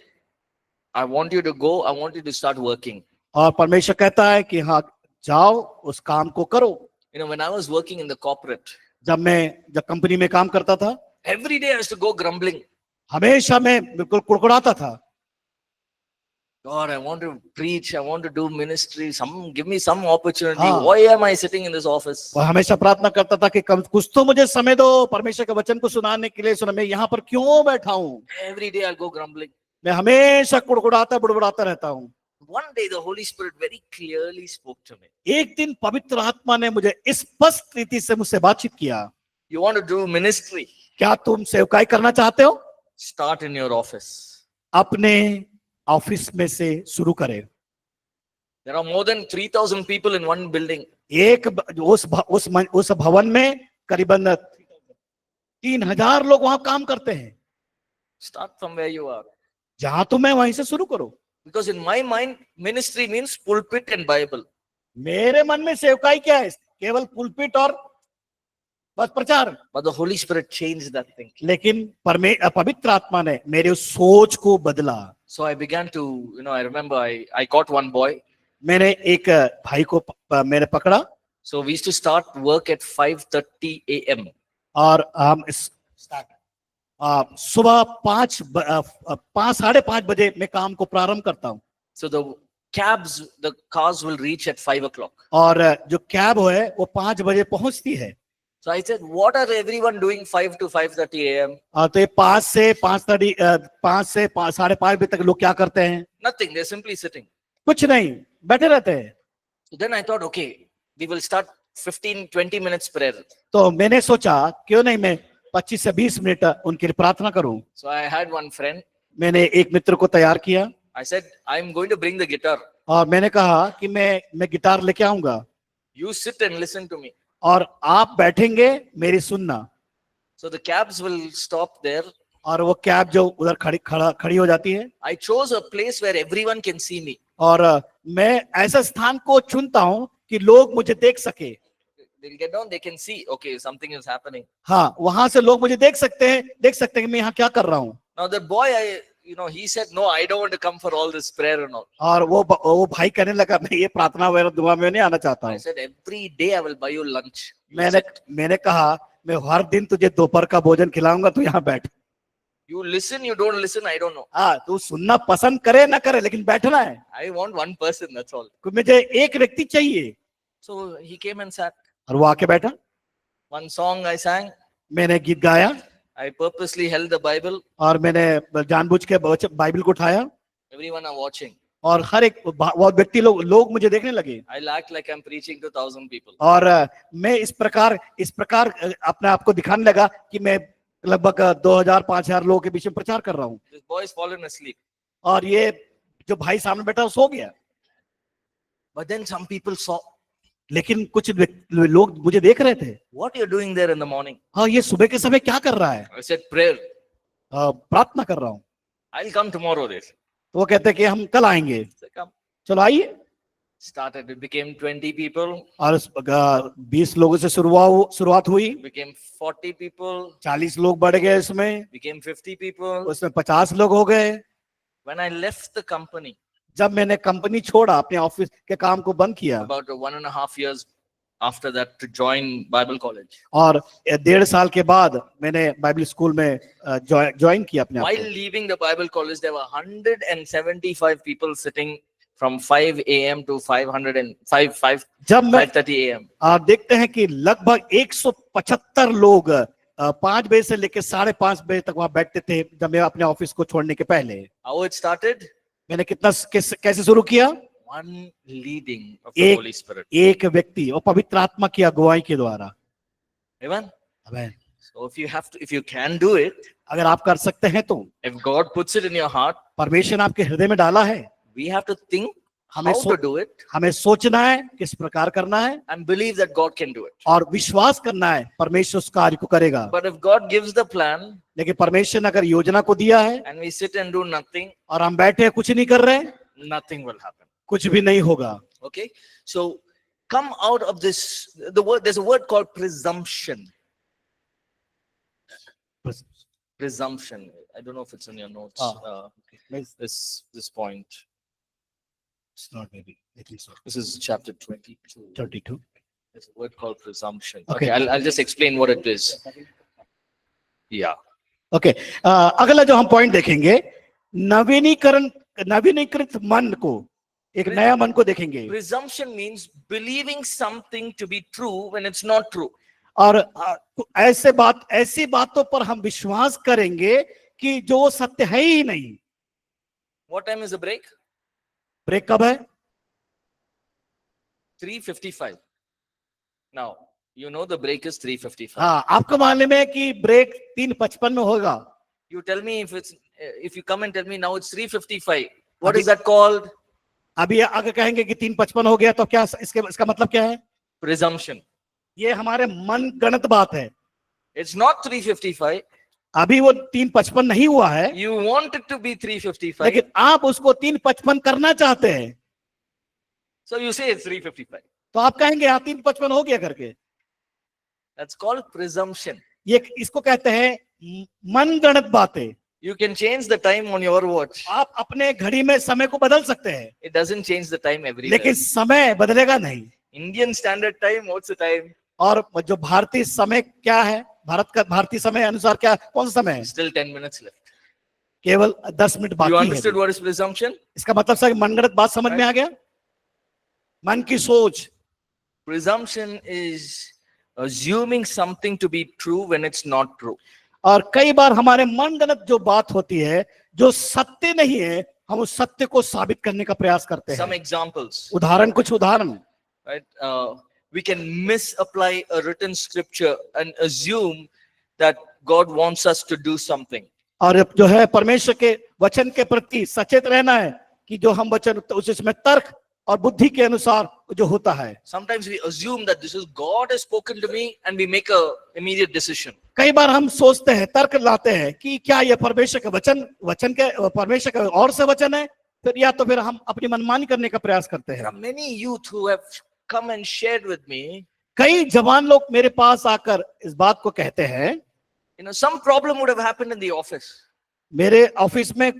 A: I want you to go, I want you to start working.
B: और परमेश्वर कहता है कि हाँ जाओ, उस काम को करो।
A: You know, when I was working in the corporate,
B: जब कंपनी में काम करता था,
A: every day I used to go grumbling.
B: हमेशा मैं बिल्कुल कुड़कुड़ाता था।
A: God, I want to preach, I want to do ministry, give me some opportunity.
B: हाँ।
A: Why am I sitting in this office?
B: और हमेशा प्रार्थना करता था कि कुछ तो मुझे समय दो परमेश्वर के वचन को सुनाने के लिए, सुना मैं यहाँ पर क्यों बैठा हूँ।
A: Every day I'll go grumbling.
B: मैं हमेशा कुड़कुड़ाता बुड़बुड़ाता रहता हूँ।
A: One day the Holy Spirit very clearly spoke to me.
B: एक दिन पवित्र आत्मा ने मुझे स्पष्ट रीति से मुझसे बातचीत किया।
A: You want to do ministry?
B: क्या तुम सेवकाई करना चाहते हो?
A: Start in your office.
B: अपने ऑफिस में से शुरू करें।
A: There are more than 3,000 people in one building.
B: उस भवन में करीबन 3,000 लोग वहां काम करते हैं।
A: Start from where you are.
B: जहां तुम है वहीं से शुरू करो।
A: Because in my mind, ministry means pulpit and Bible.
B: मेरे मन में सेवकाई क्या है? केवल पुलपिट और बस प्रचार।
A: But the Holy Spirit changed that thinking.
B: लेकिन पवित्र आत्मा ने मेरे उस सोच को बदला।
A: So I began to, I remember I caught one boy.
B: मैंने एक भाई को मैंने पकड़ा।
A: So we used to start work at 5:30 a.m.
B: और हम सुबह 5:30 बजे मैं काम को प्रारंभ करता हूँ।
A: So the cars will reach at 5 o'clock.
B: और जो कैब है वो 5 बजे पहुंचती है।
A: So I said, what are everyone doing 5 to 5:30 a.m.?
B: तो ये 5 से 5:30 बजे तक लोग क्या करते हैं?
A: Nothing. They're simply sitting.
B: कुछ नहीं, बैठे रहते हैं।
A: So then I thought, okay, we will start 15-20 minutes prayer.
B: तो मैंने सोचा क्यों नहीं मैं 25 से 20 मिनट उनकी प्रार्थना करूं।
A: So I had one friend.
B: मैंने एक मित्र को तैयार किया।
A: I said, I'm going to bring the guitar.
B: और मैंने कहा कि मैं गिटार लेके आऊंगा।
A: You sit and listen to me.
B: और आप बैठेंगे मेरी सुनना।
A: So the cabs will stop there.
B: और वो कैब जो उधर खड़ी हो जाती है।
A: I chose a place where everyone can see me.
B: और मैं ऐसा स्थान को चुनता हूं कि लोग मुझे देख सके।
A: They'll get down, they can see, okay, something is happening.
B: हाँ, वहां से लोग मुझे देख सकते हैं कि मैं यहाँ क्या कर रहा हूँ।
A: Now the boy, he said, no, I don't want to come for all this prayer and all.
B: और वो भाई कहने लगा मैं ये प्रार्थना वगैरह दुआ में नहीं आना चाहता
A: I
B: हूँ।
A: said, every day I will buy you lunch.
B: मैंने कहा मैं हर दिन तुझे दोपहर का भोजन खिलाऊंगा, तू यहाँ बैठ।
A: You listen, you don't listen, I don't know.
B: हाँ, तू सुनना पसंद करे ना करे, लेकिन बैठना है।
A: I want one person, that's all.
B: मुझे एक व्यक्ति चाहिए।
A: So he came and sat.
B: और वो आके बैठा।
A: One song I sang.
B: मैंने गीत गाया
A: I purposely held the Bible.
B: और मैंने जानबूझ के बाइबल को उठाया
A: Everyone are watching.
B: और हर एक वो व्यक्ति लोग मुझे देखने लगे।
A: I'll act like I'm preaching to 1,000 people.
B: और मैं इस प्रकार अपने आप को दिखाने लगा कि मैं लगभग 2000-5000 लोगों के बीच में प्रचार कर रहा हूँ।
A: This boy is fallen asleep.
B: और ये जो भाई सामने बैठा वो सो गया।
A: But then some people saw.
B: लेकिन कुछ लोग मुझे देख रहे थे।
A: What you're doing there in the morning?
B: हाँ, ये सुबह के समय क्या कर रहा है?
A: I said prayer.
B: प्रार्थना कर रहा हूँ।
A: I'll come tomorrow. They said.
B: तो वो कहते हैं कि हम कल आएंगे।
A: I said, come.
B: चलो आइए।
A: Started. It became 20 people.
B: और 20 लोगों से शुरुआत हुई।
A: Became 40 people.
B: 40 लोग बढ़ गए इसमें।
A: Became 50 people.
B: उसमें 50 लोग हो गए।
A: When I left the company,
B: जब मैंने कंपनी छोड़ा, अपने ऑफिस के काम को बंद किया,
A: about 1.5 years after that, to join Bible college.
B: और 1.5 साल के बाद मैंने बाइबल स्कूल में ज्वाइन किया अपने आप
A: While
B: को।
A: leaving the Bible college, there were 175 people sitting from 5 a.m. to 5:30 a.m.
B: आप देखते हैं कि लगभग 175 लोग 5 बजे से लेकर 5:30 बजे तक वहां बैठते थे जब मैं अपने ऑफिस को छोड़ने के पहले।
A: How it started?
B: मैंने कैसे शुरू किया?
A: One leading of the Holy Spirit.
B: एक व्यक्ति और पवित्र आत्मा की अगुवाई के द्वारा।
A: Amen.
B: आमीन।
A: So if you can do it,
B: अगर आप कर सकते हैं तो,
A: if God puts it in your heart,
B: परमेश्वर ने आपके हृदय में डाला है,
A: we have to think how
B: हमें
A: to do it
B: हमें सोचना है किस प्रकार करना है
A: and believe that God can do it.
B: और विश्वास करना है परमेश्वर उस कार्य को करेगा।
A: But if God gives the plan
B: लेकिन परमेश्वर ने अगर योजना को दिया है
A: and we sit and do nothing,
B: और हम बैठे कुछ नहीं कर रहे,
A: nothing will happen.
B: कुछ भी नहीं होगा।
A: Okay? So come out of this. There's a word called presumption. Presumption. I don't know if it's in your notes. This point.
B: It's not maybe. I think so.
A: This is chapter 22.
B: 32.
A: There's a word called presumption.
B: Okay.
A: Okay, I'll just explain what it is. Yeah.
B: Okay, अगला जो हम point देखेंगे, नवीनीकृत मन को, एक नया मन को देखेंगे।
A: Presumption means believing something to be true when it's not true.
B: और ऐसी बातों पर हम विश्वास करेंगे कि जो सत्य है ही नहीं।
A: What time is the break?
B: Break कब है?
A: 3:55. Now, you know the break is 3:55.
B: हाँ, आपको मालूम है कि ब्रेक 3:55 में होगा।
A: You tell me if you come and tell me now it's 3:55. What is that called?
B: अभी अगर कहेंगे कि 3:55 हो गया तो क्या इसका मतलब क्या है?
A: Presumption.
B: ये हमारे मन गणित बात है।
A: It's not 3:55.
B: अभी वो 3:55 नहीं हुआ है,
A: You want it to be 3:55.
B: लेकिन आप उसको 3:55 करना चाहते हैं।
A: So you say it's 3:55.
B: तो आप कहेंगे हाँ 3:55 हो गया करके।
A: That's called presumption.
B: ये इसको कहते हैं मन गणित बातें।
A: You can change the time on your watch.
B: आप अपने घड़ी में समय को बदल सकते हैं,
A: It doesn't change the time everywhere.
B: लेकिन समय बदलेगा नहीं।
A: Indian Standard Time, what's the time?
B: और जो भारतीय समय क्या है, भारतीय समय अनुसार क्या, कौन सा समय है?
A: Still 10 minutes left.
B: केवल 10 मिनट
A: You
B: बाकी
A: understood
B: है।
A: what is presumption?
B: इसका मतलब सर मनगढ़ंत बात समझ में आ गया? मन की सोच।
A: Presumption is assuming something to be true when it's not true.
B: और कई बार हमारे मनगढ़ंत जो बात होती है, जो सत्य नहीं है, हम उस सत्य को साबित करने का प्रयास करते
A: Some
B: हैं।
A: examples.
B: कुछ उदाहरण।
A: Right? We can misapply a written scripture and assume that God wants us to do something.
B: और जो है परमेश्वर के वचन के प्रति सचेत रहना है कि जो हम वचन उसमें तर्क और बुद्धि के अनुसार जो होता है।
A: Sometimes we assume that this is God has spoken to me and we make a immediate decision.
B: कई बार हम सोचते हैं, तर्क लाते हैं कि क्या ये परमेश्वर के वचन के परमेश्वर का और से वचन है, फिर हम अपनी मनमानी करने का प्रयास करते
A: There
B: हैं।
A: are many youth who have come and shared with me.
B: कई जवान लोग मेरे पास आकर इस बात को कहते हैं,
A: Some problem would have happened in the office.
B: मेरे ऑफिस में,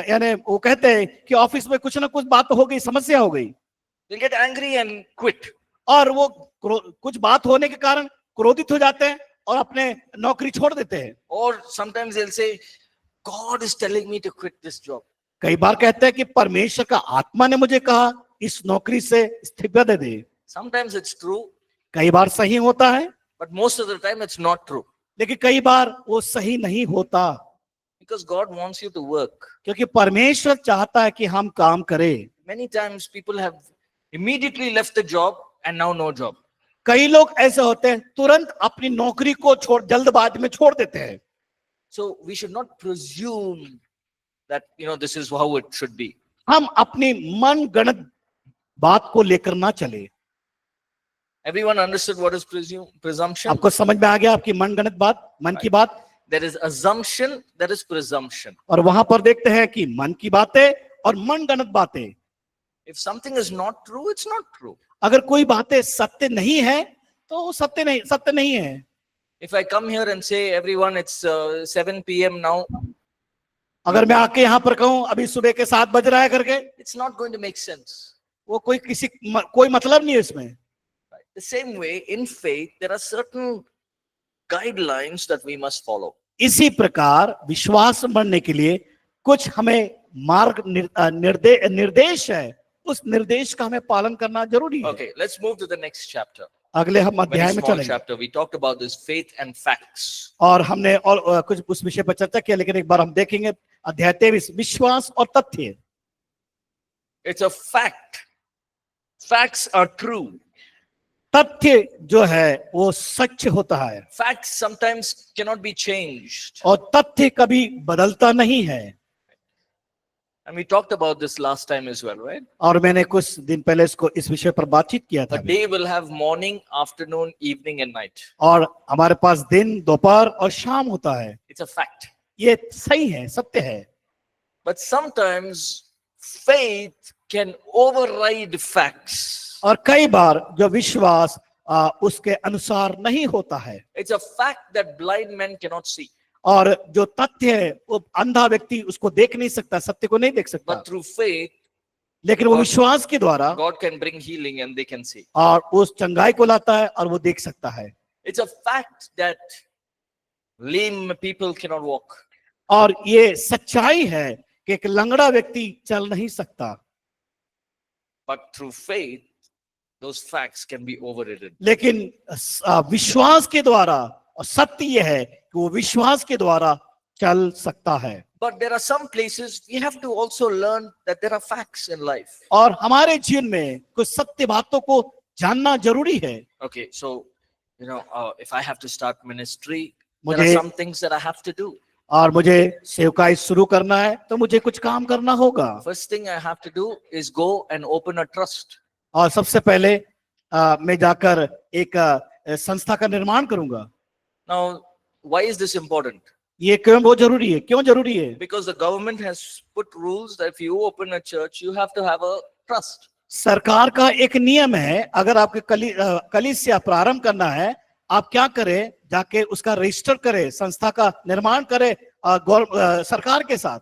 B: यानी वो कहते हैं कि ऑफिस में कुछ ना कुछ बात हो गई, समस्या हो गई,
A: They'll get angry and quit.
B: और वो कुछ बात होने के कारण क्रोधित हो जाते हैं और अपने नौकरी छोड़ देते हैं।
A: Or sometimes they'll say, God is telling me to quit this job.
B: कई बार कहते हैं कि परमेश्वर का आत्मा ने मुझे कहा इस नौकरी से इस्तीफा दे दे।
A: Sometimes it's true,
B: कई बार सही होता है,
A: but most of the time it's not true.
B: लेकिन कई बार वो सही नहीं होता,
A: Because God wants you to work.
B: क्योंकि परमेश्वर चाहता है कि हम काम करें।
A: Many times people have immediately left the job and now no job.
B: कई लोग ऐसे होते हैं तुरंत अपनी नौकरी को छोड़ जल्दबाजी में छोड़ देते हैं।
A: So we should not presume that, this is how it should be.
B: हम अपनी मन गणत बात को लेकर ना चले।
A: Everyone understood what is presumption?
B: आपको समझ में आ गया आपकी मन गणत बात, मन की बात?
A: There is assumption, there is presumption.
B: और वहां पर देखते हैं कि मन की बातें और मन गणत बातें।
A: If something is not true, it's not true.
B: अगर कोई बातें सत्य नहीं है तो वो सत्य नहीं है।
A: If I come here and say, everyone, it's 7 p.m. now,
B: अगर मैं आके यहाँ पर कहूँ अभी सुबह के 7 बज रहा है करके,
A: it's not going to make sense.
B: वो कोई मतलब नहीं है इसमें।
A: Right? The same way, in faith, there are certain guidelines that we must follow.
B: इसी प्रकार विश्वास बढ़ने के लिए कुछ हमें मार्ग निर्देश है, उस निर्देश का हमें पालन करना जरूरी है।
A: Okay, let's move to the next chapter.
B: अगले हम
A: Very
B: अध्याय में
A: small
B: चलेंगे
A: chapter. We talked about this faith and facts.
B: और हमने और कुछ उस विषय पर चर्चा किया, लेकिन एक बार हम देखेंगे अध्याय 23 विश्वास और तथ्य।
A: It's a fact. Facts are true.
B: तथ्य जो है वो सच होता है
A: Facts sometimes cannot be changed.
B: और तथ्य कभी बदलता नहीं है।
A: And we talked about this last time as well, right?
B: और मैंने कुछ दिन पहले इस विषय पर बातचीत किया था।
A: A day will have morning, afternoon, evening and night.
B: और हमारे पास दिन, दोपहर और शाम होता है।
A: It's a fact.
B: ये सही है, सत्य है।
A: But sometimes faith can override facts.
B: और कई बार जो विश्वास उसके अनुसार नहीं होता है।
A: It's a fact that blind men cannot see.
B: और जो तथ्य है वो अंधा व्यक्ति उसको देख नहीं सकता, सत्य को नहीं देख सकता,
A: But through faith,
B: लेकिन वो विश्वास के द्वारा
A: God can bring healing and they can see.
B: और उस चंगाई को लाता है और वो देख सकता है।
A: It's a fact that lame people cannot walk.
B: और ये सच्चाई है कि एक लंगड़ा व्यक्ति चल नहीं सकता,
A: But through faith, those facts can be overridden.
B: लेकिन विश्वास के द्वारा, और सत्य ये है कि वो विश्वास के द्वारा चल सकता है।
A: But there are some places we have to also learn that there are facts in life.
B: और हमारे जीवन में कुछ सत्य बातों को जानना जरूरी है।
A: Okay, so, if I have to start ministry, there are
B: मुझे
A: some things that I have to do.
B: और मुझे सेवकाई शुरू करना है तो मुझे कुछ काम करना होगा।
A: First thing I have to do is go and open a trust.
B: और सबसे पहले मैं जाकर एक संस्था का निर्माण करूंगा।
A: Now, why is this important?
B: ये क्यों बहुत जरूरी है? क्यों जरूरी है?
A: Because the government has put rules that if you open a church, you have to have a trust.
B: सरकार का एक नियम है, अगर आपके कलीसिया प्रारंभ करना है, आप क्या करें, जाके उसका रजिस्टर करें, संस्था का निर्माण करें सरकार के साथ।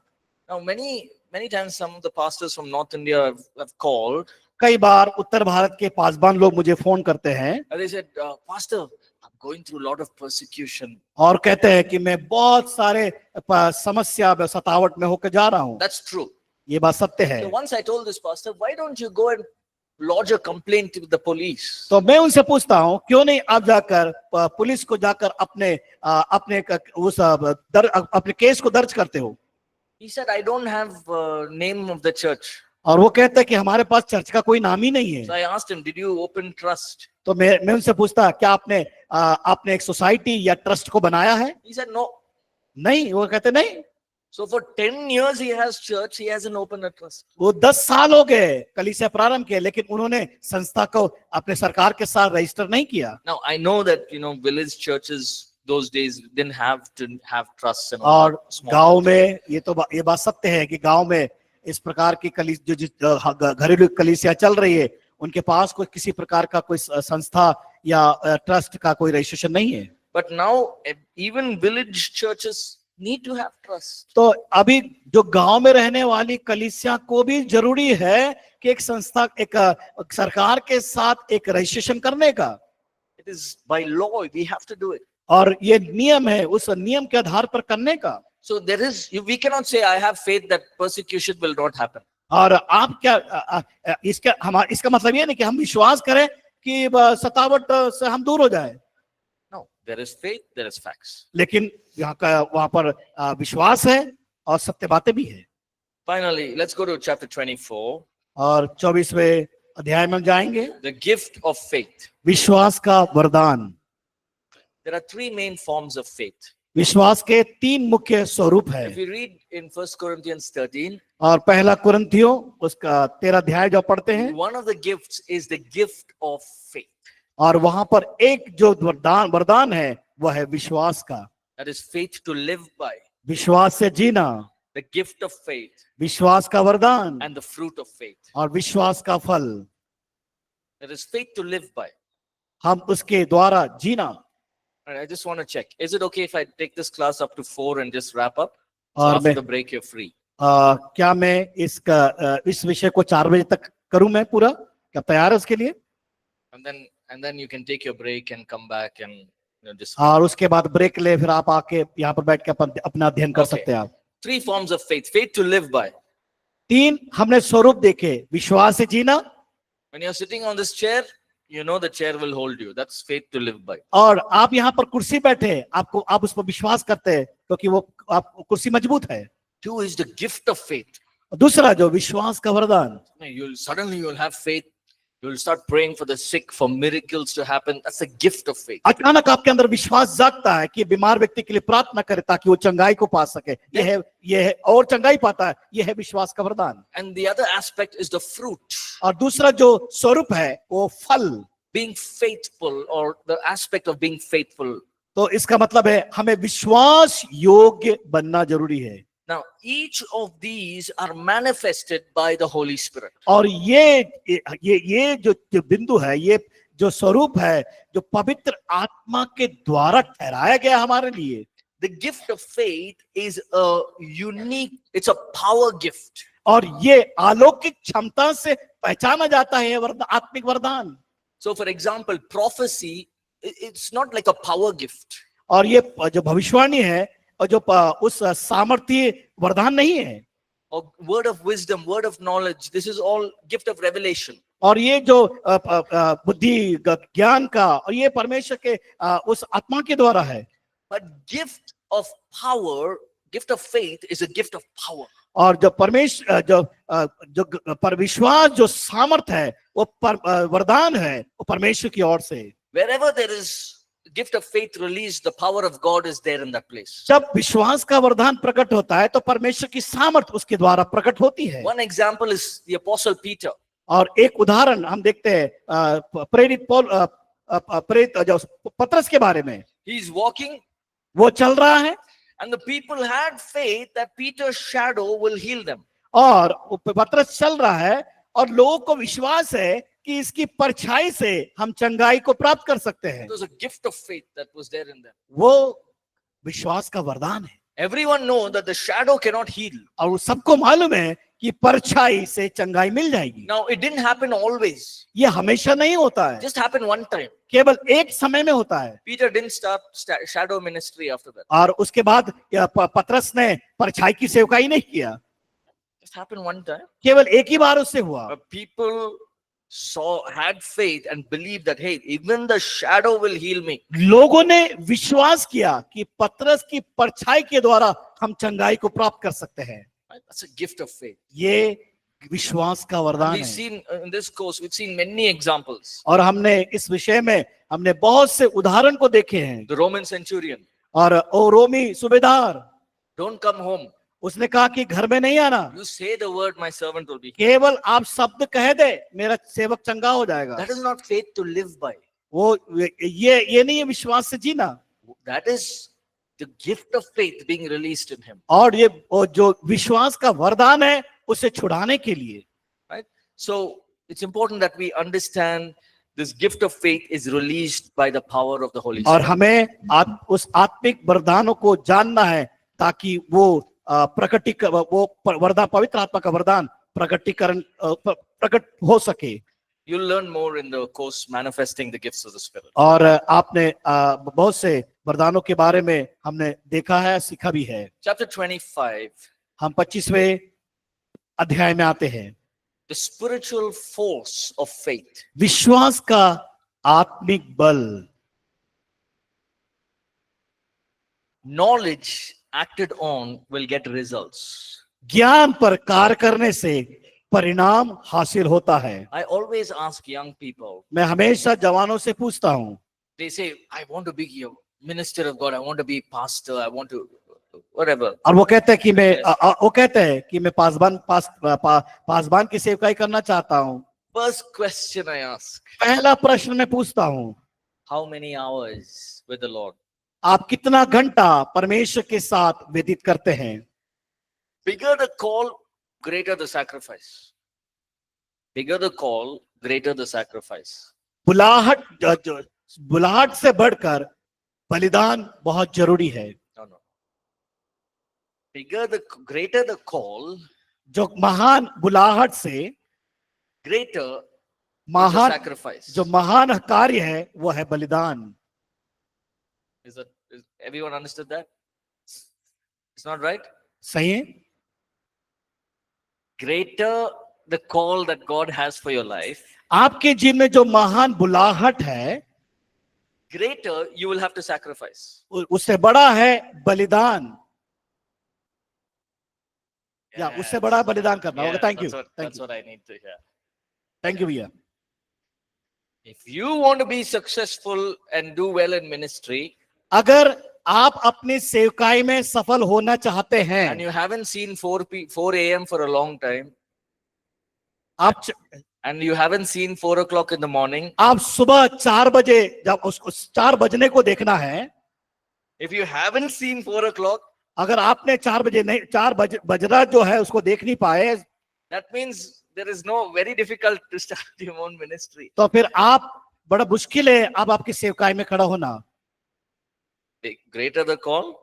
A: Now, many times some of the pastors from North India have called.
B: कई बार उत्तर भारत के पासबान लोग मुझे फोन करते हैं
A: And they said, Pastor, I'm going through a lot of persecution.
B: और कहते हैं कि मैं बहुत सारे समस्या सतावट में होकर जा रहा हूँ।
A: That's true.
B: ये बात सत्य है।
A: So once I told this pastor, why don't you go and lodge a complaint with the police?
B: तो मैं उनसे पूछता हूँ, क्यों नहीं आप जाकर पुलिस को जाकर अपने केस को दर्ज करते हो?
A: He said, I don't have name of the church.
B: और वो कहते हैं कि हमारे पास चर्च का कोई नाम ही नहीं है।
A: So I asked him, did you open trust?
B: तो मैं उनसे पूछता, क्या आपने एक सोसाइटी या ट्रस्ट को बनाया है?
A: He said, no.
B: नहीं, वो कहते नहीं।
A: So for 10 years he has church, he hasn't opened a trust.
B: वो 10 साल हो गए कलीसिया प्रारंभ किए, लेकिन उन्होंने संस्था को अपने सरकार के साथ रजिस्टर नहीं किया।
A: Now I know that village churches those days didn't have to have trusts and all
B: और
A: that.
B: गांव में ये बात सत्य है कि गांव में इस प्रकार की घरेलू कलीसिया चल रही है, उनके पास कोई किसी प्रकार का कोई संस्था या ट्रस्ट का कोई रजिस्ट्रेशन नहीं है।
A: But now even village churches need to have trust.
B: तो अभी जो गांव में रहने वाली कलीसिया को भी जरूरी है कि एक संस्था, एक सरकार के साथ एक रजिस्ट्रेशन करने का।
A: It is by law, we have to do it.
B: और ये नियम है, उस नियम के आधार पर करने का।
A: So we cannot say I have faith that persecution will not happen.
B: और आप क्या इसका मतलब ये नहीं कि हम विश्वास करें कि सतावट से हम दूर हो जाए,
A: No, there is faith, there is facts.
B: लेकिन वहां पर विश्वास है और सत्य बातें भी है।
A: Finally, let's go to chapter 24.
B: और 24वें अध्याय में जाएंगे,
A: The gift of faith.
B: विश्वास का वरदान।
A: There are three main forms of faith.
B: विश्वास के 3 मुख्य स्वरूप है।
A: If we read in 1 Corinthians 13,
B: और पहला कुरिन्थियों उसका 13 अध्याय जो पढ़ते हैं,
A: one of the gifts is the gift of faith.
B: और वहां पर एक जो वरदान है वह है विश्वास का।
A: That is faith to live by.
B: विश्वास से जीना,
A: The gift of faith
B: विश्वास का वरदान
A: and the fruit of faith.
B: और विश्वास का फल।
A: That is faith to live by.
B: हम उसके द्वारा जीना।
A: And I just want to check. Is it okay if I take this class up to 4 and just wrap up? So
B: और
A: after the break, you're free.
B: क्या मैं इस विषय को 4 बजे तक करूं मैं पूरा? क्या तैयार है उसके लिए?
A: And then you can take your break and come back and just.
B: और उसके बाद ब्रेक ले, फिर आप आके यहाँ पर बैठ के अपना अध्ययन कर सकते हैं आप।
A: 3 forms of faith. Faith to live by.
B: 3 हमने स्वरूप देखे, विश्वास से जीना।
A: When you're sitting on this chair, you know the chair will hold you. That's faith to live by.
B: और आप यहाँ पर कुर्सी बैठे, आप उस पर विश्वास करते हैं क्योंकि वो आप कुर्सी मजबूत है।
A: 2 is the gift of faith.
B: दूसरा जो विश्वास का वरदान,
A: You'll have faith. You'll start praying for the sick, for miracles to happen. That's the gift of faith.
B: अचानक आपके अंदर विश्वास जागता है कि बीमार व्यक्ति के लिए प्रार्थना करे ताकि वो चंगाई को पा सके। ये है और चंगाई पाता है, ये है विश्वास का वरदान।
A: And the other aspect is the fruit.
B: और दूसरा जो स्वरूप है वो फल।
A: Being faithful, or the aspect of being faithful.
B: तो इसका मतलब है हमें विश्वास योग्य बनना जरूरी है।
A: Now, each of these are manifested by the Holy Spirit.
B: और ये जो बिंदु है, ये जो स्वरूप है, जो पवित्र आत्मा के द्वारा ठहराया गया हमारे लिए।
A: The gift of faith is it's a power gift.
B: और ये अलौकिक क्षमता से पहचाना जाता है आत्मिक वरदान।
A: So for example, prophecy, it's not like a power gift.
B: और ये जो भविष्यवाणी है और जो उस सामर्थ्य वरदान नहीं है।
A: Or word of wisdom, word of knowledge, this is all gift of revelation.
B: और ये जो बुद्धि ज्ञान का, और ये परमेश्वर के उस आत्मा के द्वारा है।
A: But gift of power, gift of faith is a gift of power.
B: और जो परमेश्वर जो पर विश्वास जो सामर्थ है वो वरदान है, वो परमेश्वर की ओर से।
A: Wherever there is gift of faith released, the power of God is there in that place.
B: जब विश्वास का वरदान प्रकट होता है तो परमेश्वर की सामर्थ उसके द्वारा प्रकट होती है।
A: One example is the Apostle Peter.
B: और एक उदाहरण हम देखते हैं प्रेरित जो पतरस के बारे में।
A: He is walking,
B: वो चल रहा है,
A: and the people had faith that Peter's shadow will heal them.
B: और पतरस चल रहा है और लोगों को विश्वास है कि इसकी परछाई से हम चंगाई को प्राप्त कर सकते हैं।
A: It was a gift of faith that was there in them.
B: वो विश्वास का वरदान है।
A: Everyone knows that the shadow cannot heal.
B: और सबको मालूम है कि परछाई से चंगाई मिल जाएगी।
A: Now it didn't happen always.
B: ये हमेशा नहीं होता है,
A: Just happened one time.
B: केवल एक समय में होता है।
A: Peter didn't start shadow ministry after that.
B: और उसके बाद पतरस ने परछाई की सेवकाई नहीं किया,
A: Just happened one time.
B: केवल एक ही बार उससे हुआ।
A: But people had faith and believed that, hey, even the shadow will heal me.
B: लोगों ने विश्वास किया कि पतरस की परछाई के द्वारा हम चंगाई को प्राप्त कर सकते हैं।
A: That's a gift of faith.
B: ये विश्वास का वरदान
A: We've
B: है।
A: seen in this course, we've seen many examples.
B: और हमने इस विषय में हमने बहुत से उदाहरण को देखे हैं।
A: The Roman centurion,
B: और ओ रोमी सूबेदार,
A: don't come home.
B: उसने कहा कि घर में नहीं आना,
A: You say the word, my servant will be healed.
B: केवल आप शब्द कह दे मेरा सेवक चंगा हो जाएगा।
A: That is not faith to live by.
B: वो ये नहीं है विश्वास से जीना।
A: That is the gift of faith being released in him.
B: और ये जो विश्वास का वरदान है उसे छुड़ाने के लिए।
A: Right? So it's important that we understand this gift of faith is released by the power of the Holy
B: और
A: Spirit.
B: हमें उस आत्मिक वरदानों को जानना है ताकि वो वरदान, पवित्र आत्मा का वरदान प्रकट हो सके।
A: You'll learn more in the course manifesting the gifts of the Spirit.
B: और आपने बहुत से वरदानों के बारे में हमने देखा है, सीखा भी है।
A: Chapter 25,
B: हम 25वें अध्याय में आते हैं।
A: the spiritual force of faith.
B: विश्वास का आत्मिक बल।
A: Knowledge acted on will get results.
B: ज्ञान पर कार्य करने से परिणाम हासिल होता है।
A: I always ask young people,
B: मैं हमेशा जवानों से पूछता हूँ,
A: they say, I want to be a minister of God, I want to be pastor, I want to whatever.
B: और वो कहते हैं कि मैं
A: Yes.
B: वो कहते हैं कि मैं पासबान की सेवकाई करना चाहता हूँ।
A: First question I ask,
B: पहला प्रश्न मैं पूछता हूँ,
A: how many hours with the Lord?
B: आप कितना घंटा परमेश्वर के साथ व्यतीत करते हैं?
A: Bigger the call, greater the sacrifice. Bigger the call, greater the sacrifice.
B: बुलाहट से बढ़कर बलिदान बहुत जरूरी है।
A: No. Greater the call,
B: जो महान बुलाहट से
A: greater is the
B: महान
A: sacrifice.
B: जो महान कार्य है वो है बलिदान।
A: Is everyone understood that? It's not right?
B: सही है?
A: Greater the call that God has for your life,
B: आपके जीवन में जो महान बुलाहट है,
A: greater you will have to sacrifice.
B: उससे बड़ा है बलिदान, या उससे बड़ा बलिदान करना होगा। Thank you,
A: That's what I need to hear.
B: Thank you भैया।
A: If you want to be successful and do well in ministry,
B: अगर आप अपनी सेवकाई में सफल होना चाहते हैं
A: and you haven't seen 4 a.m. for a long time, and you haven't seen 4 o'clock in the morning,
B: आप सुबह 4 बजे जब उसको 4 बजने को देखना है,
A: if you haven't seen 4 o'clock,
B: अगर आपने 4 बजे नहीं 4 बजना जो है उसको देख नहीं पाए,
A: that means there is no very difficult to start your own ministry.
B: तो फिर आप बड़ा मुश्किल है अब आपकी सेवकाई में खड़ा होना।
A: The greater the call,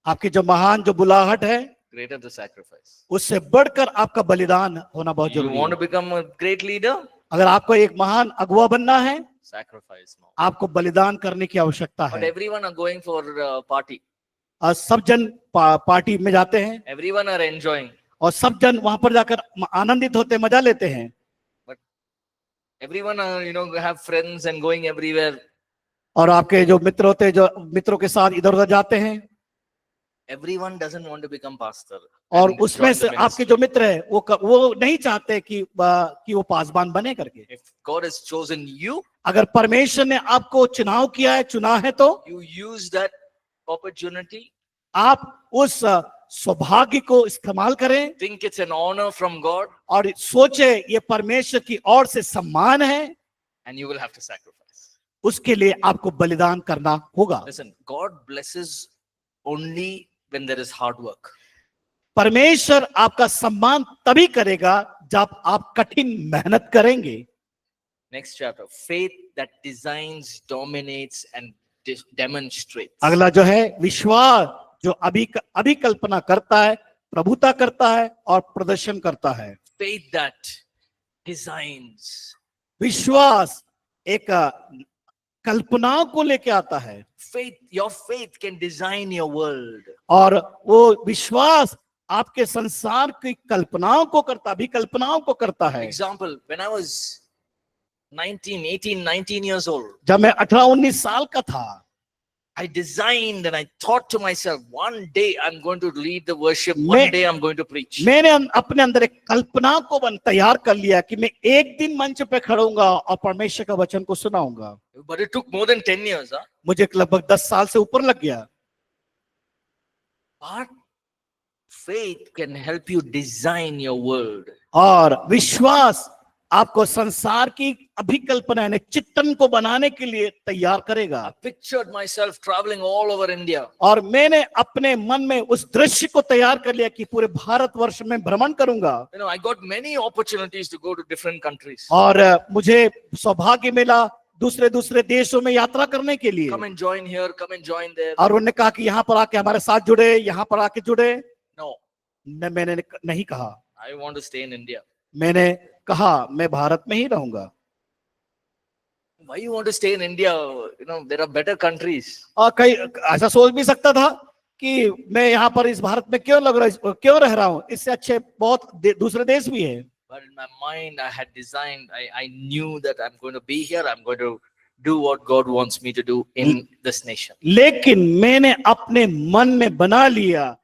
B: आपकी जो महान जो बुलाहट है,
A: greater the sacrifice.
B: उससे बढ़कर आपका बलिदान होना बहुत
A: You
B: जरूरी
A: want to
B: है।
A: become a great leader?
B: अगर आपको एक महान अगुवा बनना है,
A: Sacrifice more.
B: आपको बलिदान करने की आवश्यकता
A: But
B: है।
A: everyone are going for party.
B: सब जन पार्टी में जाते हैं
A: Everyone are enjoying.
B: और सब जन वहां पर जाकर आनंदित होते, मजा लेते हैं।
A: Everyone are, have friends and going everywhere.
B: और आपके जो मित्र होते हैं, जो मित्रों के साथ इधर उधर जाते हैं,
A: Everyone doesn't want to become pastor.
B: और
A: and
B: उसमें
A: join
B: से
A: the
B: आपके
A: ministry.
B: जो मित्र है वो नहीं चाहते कि वो पासबान बने करके।
A: If God has chosen you,
B: अगर परमेश्वर ने आपको चुनाव किया है, चुना है, तो
A: you use that opportunity.
B: आप उस सौभाग्य को इस्तेमाल करें
A: Think it's an honor from God,
B: और सोचे ये परमेश्वर की ओर से सम्मान है,
A: and you will have to sacrifice.
B: उसके लिए आपको बलिदान करना होगा।
A: Listen, God blesses only when there is hard work.
B: परमेश्वर आपका सम्मान तभी करेगा जब आप कठिन मेहनत करेंगे।
A: Next chapter, faith that designs, dominates, and demonstrates.
B: अगला जो है विश्वास, जो अभिकल्पना करता है, प्रभुता करता है और प्रदर्शन करता है।
A: Faith that designs.
B: विश्वास एक कल्पनाओं को लेके आता है,
A: Your faith can design your world.
B: और वो विश्वास आपके संसार की कल्पनाओं को करता, अभिकल्पनाओं को करता है।
A: Example, when I was 19 years old,
B: जब मैं 18-19 साल का था,
A: I designed and I thought to myself, one day I'm going to lead the worship,
B: मैं-
A: one day I'm going to preach.
B: मैंने अपने अंदर एक कल्पना को तैयार कर लिया कि मैं एक दिन मंच पे खड़ूंगा और परमेश्वर का वचन को सुनाऊंगा।
A: But it took more than 10 years. Huh?
B: मुझे लगभग 10 साल से ऊपर लग गया।
A: But faith can help you design your world.
B: और विश्वास आपको संसार की अभिकल्पना यानी चित्रण को बनाने के लिए तैयार करेगा।
A: I pictured myself traveling all over India.
B: और मैंने अपने मन में उस दृश्य को तैयार कर लिया कि पूरे भारतवर्ष में भ्रमण करूंगा।
A: I got many opportunities to go to different countries.
B: और मुझे सौभाग्य मिला दूसरे देशों में यात्रा करने के लिए।
A: Come and join here, come and join there.
B: और उन्होंने कहा कि यहाँ पर आके हमारे साथ जुड़े, यहाँ पर आके जुड़े।
A: No,
B: मैंने नहीं कहा,
A: I want to stay in India.
B: मैंने कहा मैं भारत में ही रहूंगा।
A: why you want to stay in India? You know, there are better countries.
B: और कई ऐसा सोच भी सकता था कि मैं यहाँ पर इस भारत में क्यों रह रहा हूँ, इससे अच्छे बहुत दूसरे देश भी है।
A: But in my mind, I had designed, I knew that I'm going to be here. I'm going to do what God wants me to do in this nation.
B: लेकिन मैंने अपने मन में बना लिया,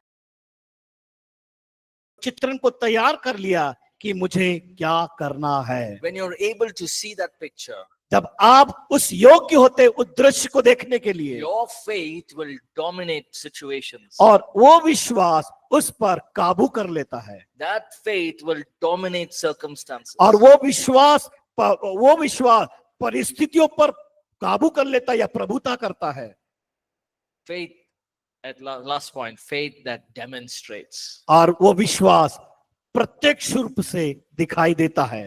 B: चित्रण को तैयार कर लिया कि मुझे क्या करना है।
A: When you're able to see that picture,
B: जब आप उस योग्य होते उस दृश्य को देखने के लिए,
A: your faith will dominate situations.
B: और वो विश्वास उस पर काबू कर लेता है,
A: That faith will dominate circumstances.
B: और वो विश्वास परिस्थितियों पर काबू कर लेता या प्रभुता करता है।
A: Faith, at last point, faith that demonstrates.
B: और वो विश्वास प्रत्यक्ष रूप से दिखाई देता है।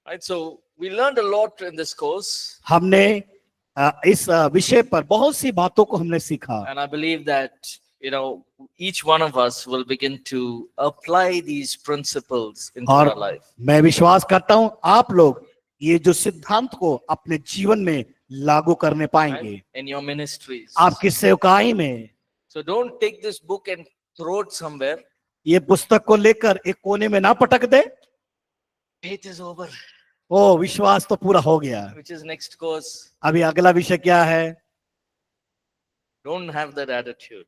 A: Right, so we learned a lot in this course,
B: हमने इस विषय पर बहुत सी बातों को हमने सीखा,
A: and I believe that, you know, each one of us will begin to apply these principles into
B: और
A: our life.
B: मैं विश्वास करता हूं आप लोग ये जो सिद्धांत को अपने जीवन में लागू करने पाएंगे,
A: Right? In your ministries.
B: आपकी सेवकाई में।
A: So don't take this book and throw it somewhere.
B: ये पुस्तक को लेकर एक कोने में ना पटक दे,
A: Faith is over.
B: ओ विश्वास तो पूरा हो गया,
A: Which is next course.
B: अभी अगला विषय क्या है।
A: Don't have that attitude.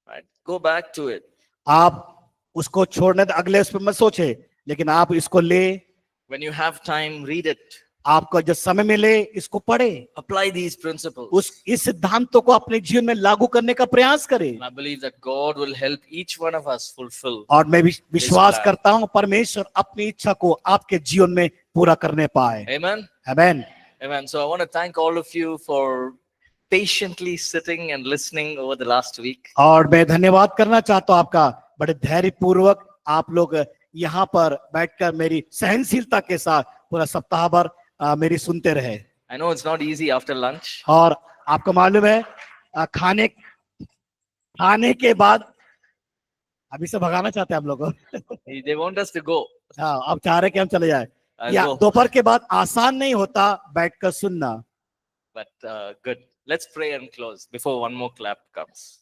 A: Right? Go back to it.
B: आप उसको छोड़ने अगले उस पर मत सोचे, लेकिन आप इसको ले,
A: When you have time, read it.
B: आपको जब समय मिले इसको पढ़े,
A: Apply these principles.
B: इस सिद्धांतों को अपने जीवन में लागू करने का प्रयास करें।
A: And I believe that God will help each one of us fulfill.
B: और मैं विश्वास
A: plan.
B: करता हूं परमेश्वर अपनी इच्छा को आपके जीवन में पूरा करने पाए।
A: Amen.
B: आमीन।
A: Amen. So I want to thank all of you for patiently sitting and listening over the last week.
B: और मैं धन्यवाद करना चाहता हूं आपका, बड़े धैर्य पूर्वक आप लोग यहाँ पर बैठकर मेरी सहनशीलता के साथ पूरा सप्ताह भर मेरी सुनते रहे।
A: I know it's not easy after lunch.
B: और आपको मालूम है खाने के बाद अभी से भगाना चाहते हैं हम लोग को।
A: They want us to go.
B: हाँ, अब चाह रहे कि हम चले जाए।
A: I'll
B: या
A: go.
B: दोपहर के बाद आसान नहीं होता बैठकर सुनना।
A: But good. Let's pray and close before one more clap comes.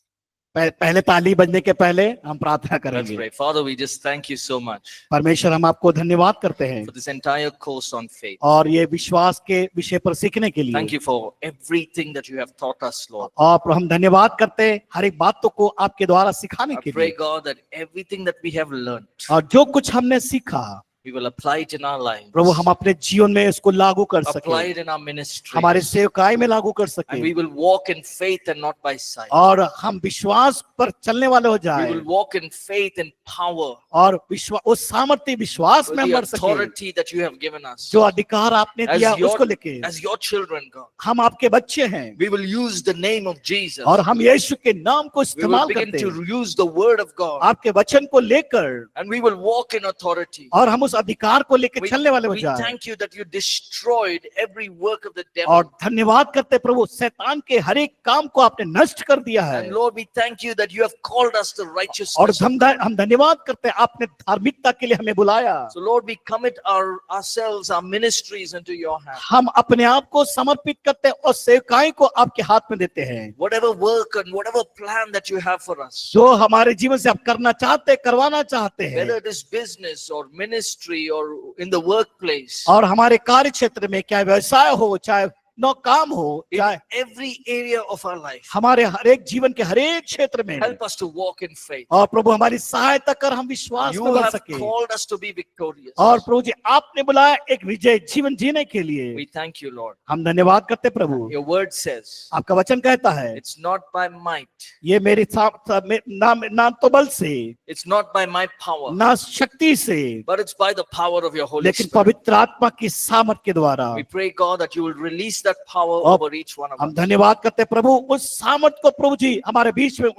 B: पहले ताली बजने के पहले हम प्रार्थना
A: Let's
B: करेंगे।
A: pray. Father, we just thank you so much
B: परमेश्वर हम आपको धन्यवाद करते हैं
A: for this entire course on faith.
B: और ये विश्वास के विषय पर सीखने के
A: Thank
B: लिए,
A: you for everything that you have taught us, Lord.
B: और हम धन्यवाद करते हैं हर एक बातों को आपके द्वारा सिखाने
A: I
B: के
A: pray,
B: लिए,
A: God, that everything that we have learned,
B: और जो कुछ हमने सीखा
A: we will apply it in our lives.
B: प्रभु हम अपने जीवन में इसको लागू कर
A: Apply
B: सके,
A: it in our ministry.
B: हमारे सेवकाई में लागू कर
A: And
B: सके,
A: we will walk in faith and not by sight.
B: और हम विश्वास पर चलने वाले हो
A: We
B: जाए,
A: will walk in faith and power
B: और विश्वास उस सामर्थ्य विश्वास
A: with
B: में हम
A: the
B: बढ़ सके
A: authority that you have given us.
B: जो अधिकार आपने
A: As
B: दिया
A: your-
B: उसको लेके।
A: As your children, God,
B: हम आपके बच्चे हैं
A: we will use the name of Jesus.
B: और हम यीशु के नाम को
A: We will
B: इस्तेमाल
A: begin
B: करते
A: to
B: हैं
A: use the word of God.
B: आपके वचन को लेकर,
A: And we will walk in authority.
B: और हम उस अधिकार को लेकर
A: We,
B: चलने वाले हो
A: we
B: जाए।
A: thank you that you destroyed every work of the devil.
B: और धन्यवाद करते प्रभु शैतान के हर एक काम को आपने नष्ट कर दिया है।
A: And Lord, we thank you that you have called us to
B: और
A: righteousness.
B: हम धन्यवाद करते हैं आपने धार्मिकता के लिए हमें बुलाया।
A: So Lord, we commit ourselves, our ministries into your hands.
B: हम अपने आप को समर्पित करते हैं और सेवकाई को आपके हाथ में देते हैं।
A: Whatever work and whatever plan that you have for us,
B: जो हमारे जीवन से आप करना चाहते, करवाना चाहते
A: whether
B: हैं,
A: it is business or ministry or in the workplace,
B: और हमारे कार्य क्षेत्र में चाहे व्यवसाय हो, चाहे नौ काम हो,
A: in
B: चाहे
A: every area of our life,
B: हमारे हर एक जीवन के हर एक क्षेत्र में,
A: help us to walk in faith.
B: और प्रभु हमारी सहायता कर हम विश्वास
A: You
B: में बढ़
A: have
B: सके।
A: called us to be victorious.
B: और प्रभु जी आपने बुलाया एक विजय जीवन जीने के लिए।
A: We thank you, Lord.
B: हम धन्यवाद करते प्रभु।
A: Your word says,
B: आपका वचन कहता है
A: it's not by might,
B: ये मेरी ना तो बल से,
A: it's not by my power,
B: ना शक्ति से,
A: but it's by the power of your Holy
B: लेकिन
A: Spirit.
B: पवित्र आत्मा की सामर्थ के द्वारा।
A: We pray, God, that you will release that power
B: और
A: over each one of
B: हम
A: us.
B: धन्यवाद करते प्रभु उस सामर्थ को प्रभु जी हमारे बीच में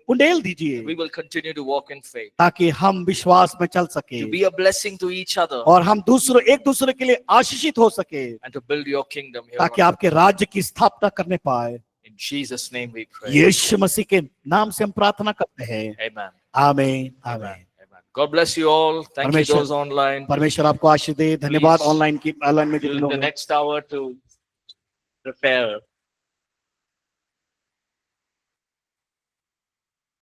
B: उंडेल दीजिए,
A: We will continue to walk in faith,
B: ताकि हम विश्वास में चल सके
A: to be a blessing to each other,
B: और हम एक दूसरे के लिए आशीषित हो सके,
A: and to build your kingdom here.
B: ताकि
A: on earth.
B: आपके राज्य की स्थापना करने पाए।
A: In Jesus' name we pray.
B: यीशु मसीह के नाम से हम प्रार्थना करते हैं।
A: Amen.
B: आमीन
A: Amen.
B: आमीन।
A: Amen. God bless you all. Thank you
B: Parmeshwar-
A: those online.
B: परमेश्वर आपको आशीष दे। धन्यवाद
A: Please
B: ऑनलाइन में जो
A: Use
B: लोग
A: the
B: हैं।
A: next hour to prepare